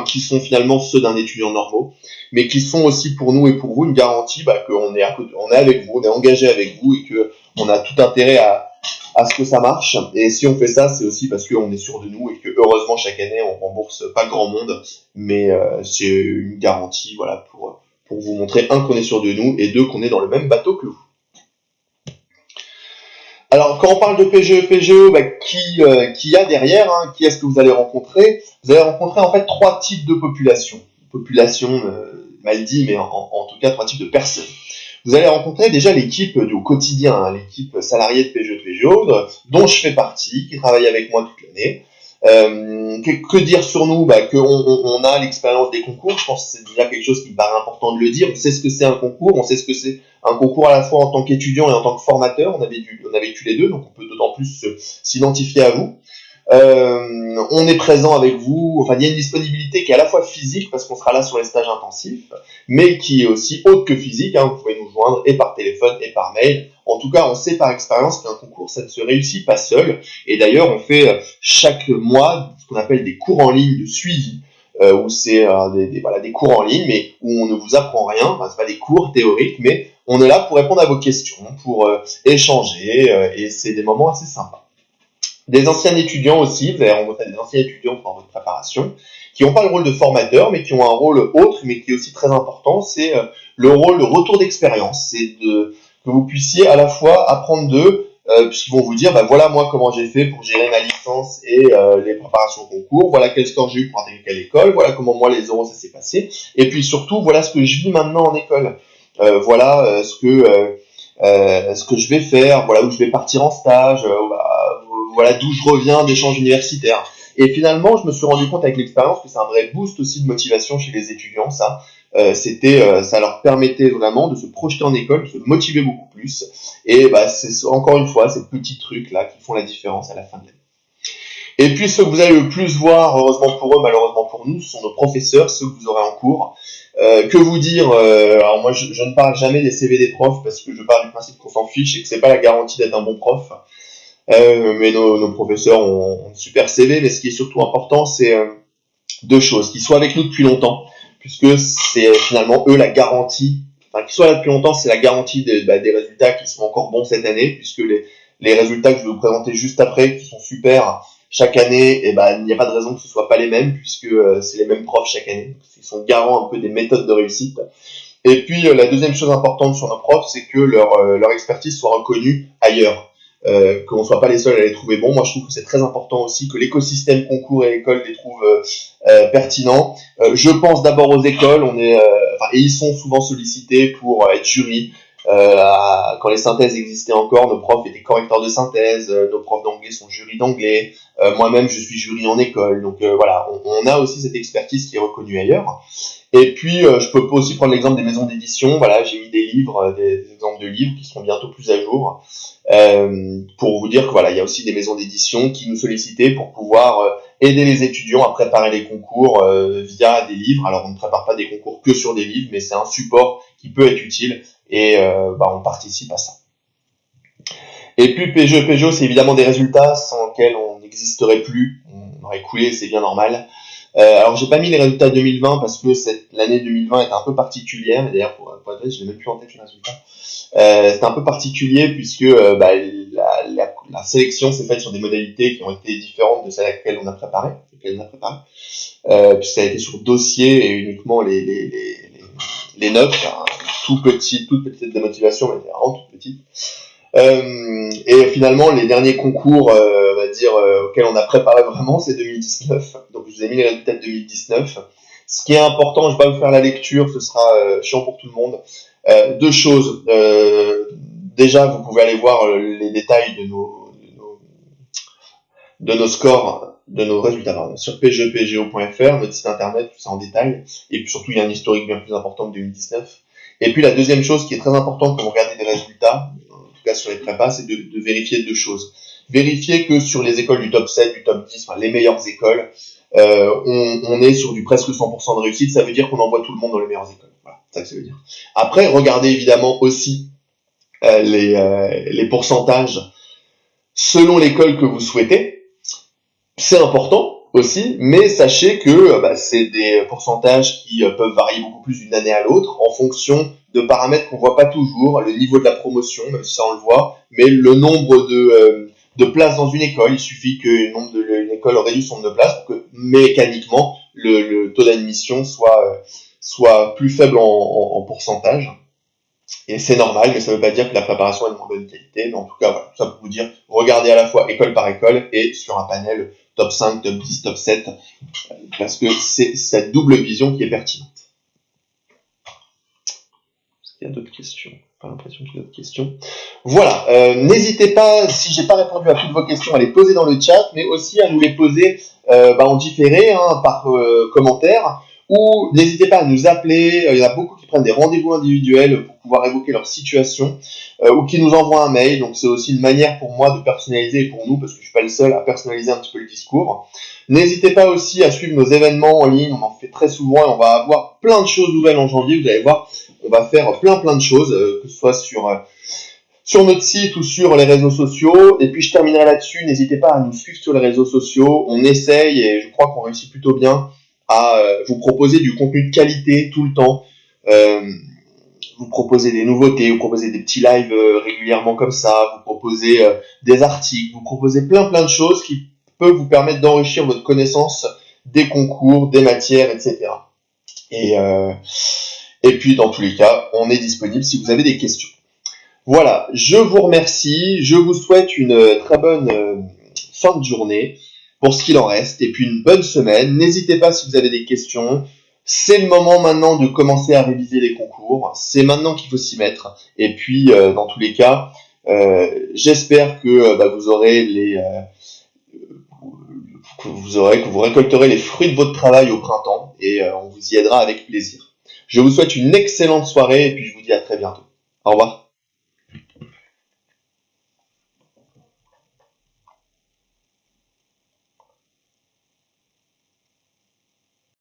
qui sont finalement ceux d'un étudiant normal, mais qui sont aussi pour nous et pour vous une garantie qu'on est on est avec vous, on est engagé avec vous et que on a tout intérêt à ce que ça marche. Et si on fait ça, c'est aussi parce qu'on est sûr de nous et que heureusement chaque année on rembourse pas grand monde, mais c'est une garantie, voilà, pour vous montrer qu'on est sûr de nous et deux qu'on est dans le même bateau que vous. Alors, quand on parle de PGE, qui y a derrière, qui est-ce que vous allez rencontrer? Vous allez rencontrer en fait 3 types de populations. Population mal dit, mais en tout cas 3 types de personnes. Vous allez rencontrer déjà l'équipe au quotidien, l'équipe salariée de PGE, dont je fais partie, qui travaille avec moi toute l'année. Que dire sur nous? Qu'on a l'expérience des concours. Je pense que c'est déjà quelque chose qui me paraît important de le dire. On sait ce que c'est un concours, on sait ce que c'est un concours à la fois en tant qu'étudiant et en tant que formateur. On a vécu les deux, donc on peut d'autant plus s'identifier à vous. On est présent avec vous. Enfin, il y a une disponibilité qui est à la fois physique parce qu'on sera là sur les stages intensifs, mais qui est aussi autre que physique. Vous pouvez nous joindre et par téléphone et par mail. En tout cas, on sait par expérience qu'un concours, ça ne se réussit pas seul. Et d'ailleurs, on fait chaque mois ce qu'on appelle des cours en ligne de suivi, où c'est des cours en ligne, mais où on ne vous apprend rien. Enfin, c'est pas des cours théoriques, mais on est là pour répondre à vos questions, pour échanger, et c'est des moments assez sympas. Des anciens étudiants aussi, vous allez rencontrer des anciens étudiants pendant votre préparation, qui n'ont pas le rôle de formateur, mais qui ont un rôle autre, mais qui est aussi très important, c'est le rôle de retour d'expérience. C'est que vous puissiez à la fois apprendre d'eux, puisqu'ils vont vous dire, voilà moi comment j'ai fait pour gérer ma licence et les préparations au concours, voilà quel score j'ai eu pour intégrer quelle école, voilà comment moi les euros ça s'est passé, et puis surtout, voilà ce que je vis maintenant en école. Voilà ce que je vais faire, voilà où je vais partir en stage, voilà d'où je reviens d'échanges universitaires. Et finalement, je me suis rendu compte avec l'expérience que c'est un vrai boost aussi de motivation chez les étudiants, ça. Ça leur permettait vraiment de se projeter en école, de se motiver beaucoup plus. Et c'est encore une fois ces petits trucs là qui font la différence à la fin de l'année. Et puis ceux que vous allez le plus voir, heureusement pour eux, malheureusement pour nous, ce sont nos professeurs, ceux que vous aurez en cours. Que vous dire, alors moi je ne parle jamais des CV des profs parce que je parle du principe qu'on s'en fiche et que c'est pas la garantie d'être un bon prof. Mais nos professeurs ont un super CV, mais ce qui est surtout important, c'est 2 choses. Qu'ils soient avec nous depuis longtemps, puisque c'est finalement eux la garantie, qu'ils soient là depuis longtemps, c'est la garantie des résultats qui seront encore bons cette année, puisque les résultats que je vais vous présenter juste après, qui sont super chaque année, il n'y a pas de raison que ce soit pas les mêmes, puisque c'est les mêmes profs chaque année. Ils sont garants un peu des méthodes de réussite. Et puis la deuxième chose importante sur nos profs, c'est que leur expertise soit reconnue ailleurs. Qu'on soit pas les seuls à les trouver bons. Moi, je trouve que c'est très important aussi que l'écosystème concours et école les trouve pertinents. Je pense d'abord aux écoles. Et ils sont souvent sollicités pour être jury. Quand les synthèses existaient encore, nos profs étaient correcteurs de synthèse. Nos profs d'anglais sont jury d'anglais. Moi-même, je suis jury en école. Donc voilà, on a aussi cette expertise qui est reconnue ailleurs. Et puis, je peux aussi prendre l'exemple des maisons d'édition. Voilà, j'ai mis des livres, des exemples de livres qui seront bientôt plus à jour. Pour vous dire que voilà, il y a aussi des maisons d'édition qui nous sollicitaient pour pouvoir aider les étudiants à préparer les concours via des livres. Alors on ne prépare pas des concours que sur des livres, mais c'est un support qui peut être utile et on participe à ça. Et puis Peugeot, c'est évidemment des résultats sans lesquels on n'existerait plus, on aurait coulé, c'est bien normal. Alors j'ai pas mis les résultats 2020 parce que l'année 2020 est un peu particulière, et d'ailleurs pour être honnête, je l'ai même plus en tête les résultats. C'est un peu particulier puisque la sélection s'est faite sur des modalités qui ont été différentes de celles à laquelles on a préparé, puisqu'elle a été sur dossier et uniquement les notes, hein, toute petite démotivation, mais vraiment toute petite. Et finalement, les derniers concours, on va dire, auxquels on a préparé vraiment, c'est 2019. Donc, je vous ai mis les résultats de 2019. Ce qui est important, je vais pas vous faire la lecture, ce sera chiant pour tout le monde. Deux choses. Déjà, vous pouvez aller voir les détails de nos scores, de nos résultats, sur pgeo.fr, notre site internet, tout ça en détail. Et puis surtout, il y a un historique bien plus important que 2019. Et puis la deuxième chose qui est très importante quand vous regardez des résultats, en tout cas sur les prépas, c'est de vérifier deux choses. Vérifier que sur les écoles du top 7, du top 10, enfin les meilleures écoles, on est sur du presque 100% de réussite. Ça veut dire qu'on envoie tout le monde dans les meilleures écoles. Voilà, c'est ça que ça veut dire. Après, regardez évidemment aussi les pourcentages selon l'école que vous souhaitez. C'est important aussi, mais sachez que c'est des pourcentages qui peuvent varier beaucoup plus d'une année à l'autre en fonction de paramètres qu'on voit pas toujours, le niveau de la promotion, même si ça on le voit, mais le nombre de places dans une école. Il suffit que une école réduise son nombre de places pour que mécaniquement le taux d'admission soit plus faible en pourcentage. Et c'est normal, mais ça ne veut pas dire que la préparation est de moins bonne qualité. Mais en tout cas, voilà, tout ça pour vous dire, regardez à la fois école par école et sur un panel top 5, top 10, top 7, parce que c'est cette double vision qui est pertinente. Est-ce qu'il y a d'autres questions ? Pas l'impression qu'il y a d'autres questions. Voilà, n'hésitez pas, si j'ai pas répondu à toutes vos questions, à les poser dans le chat, mais aussi à nous les poser en différé, par commentaire. Ou n'hésitez pas à nous appeler, il y en a beaucoup qui prennent des rendez-vous individuels pour pouvoir évoquer leur situation, ou qui nous envoient un mail. Donc c'est aussi une manière pour moi de personnaliser, et pour nous, parce que je suis pas le seul à personnaliser un petit peu le discours. N'hésitez pas aussi à suivre nos événements en ligne, on en fait très souvent et on va avoir plein de choses nouvelles en janvier, vous allez voir, on va faire plein de choses, que ce soit sur notre site ou sur les réseaux sociaux. Et puis je terminerai là-dessus, n'hésitez pas à nous suivre sur les réseaux sociaux, on essaye et je crois qu'on réussit plutôt bien à vous proposer du contenu de qualité tout le temps, vous proposer des nouveautés, vous proposer des petits lives régulièrement comme ça, vous proposer des articles, vous proposer plein de choses qui peuvent vous permettre d'enrichir votre connaissance des concours, des matières, etc. Et puis dans tous les cas, on est disponible si vous avez des questions. Voilà, je vous remercie, je vous souhaite une très bonne fin de journée pour ce qu'il en reste, et puis une bonne semaine. N'hésitez pas si vous avez des questions. C'est le moment maintenant de commencer à réviser les concours. C'est maintenant qu'il faut s'y mettre. Et puis, dans tous les cas, j'espère que vous récolterez les fruits de votre travail au printemps, et on vous y aidera avec plaisir. Je vous souhaite une excellente soirée, et puis je vous dis à très bientôt. Au revoir.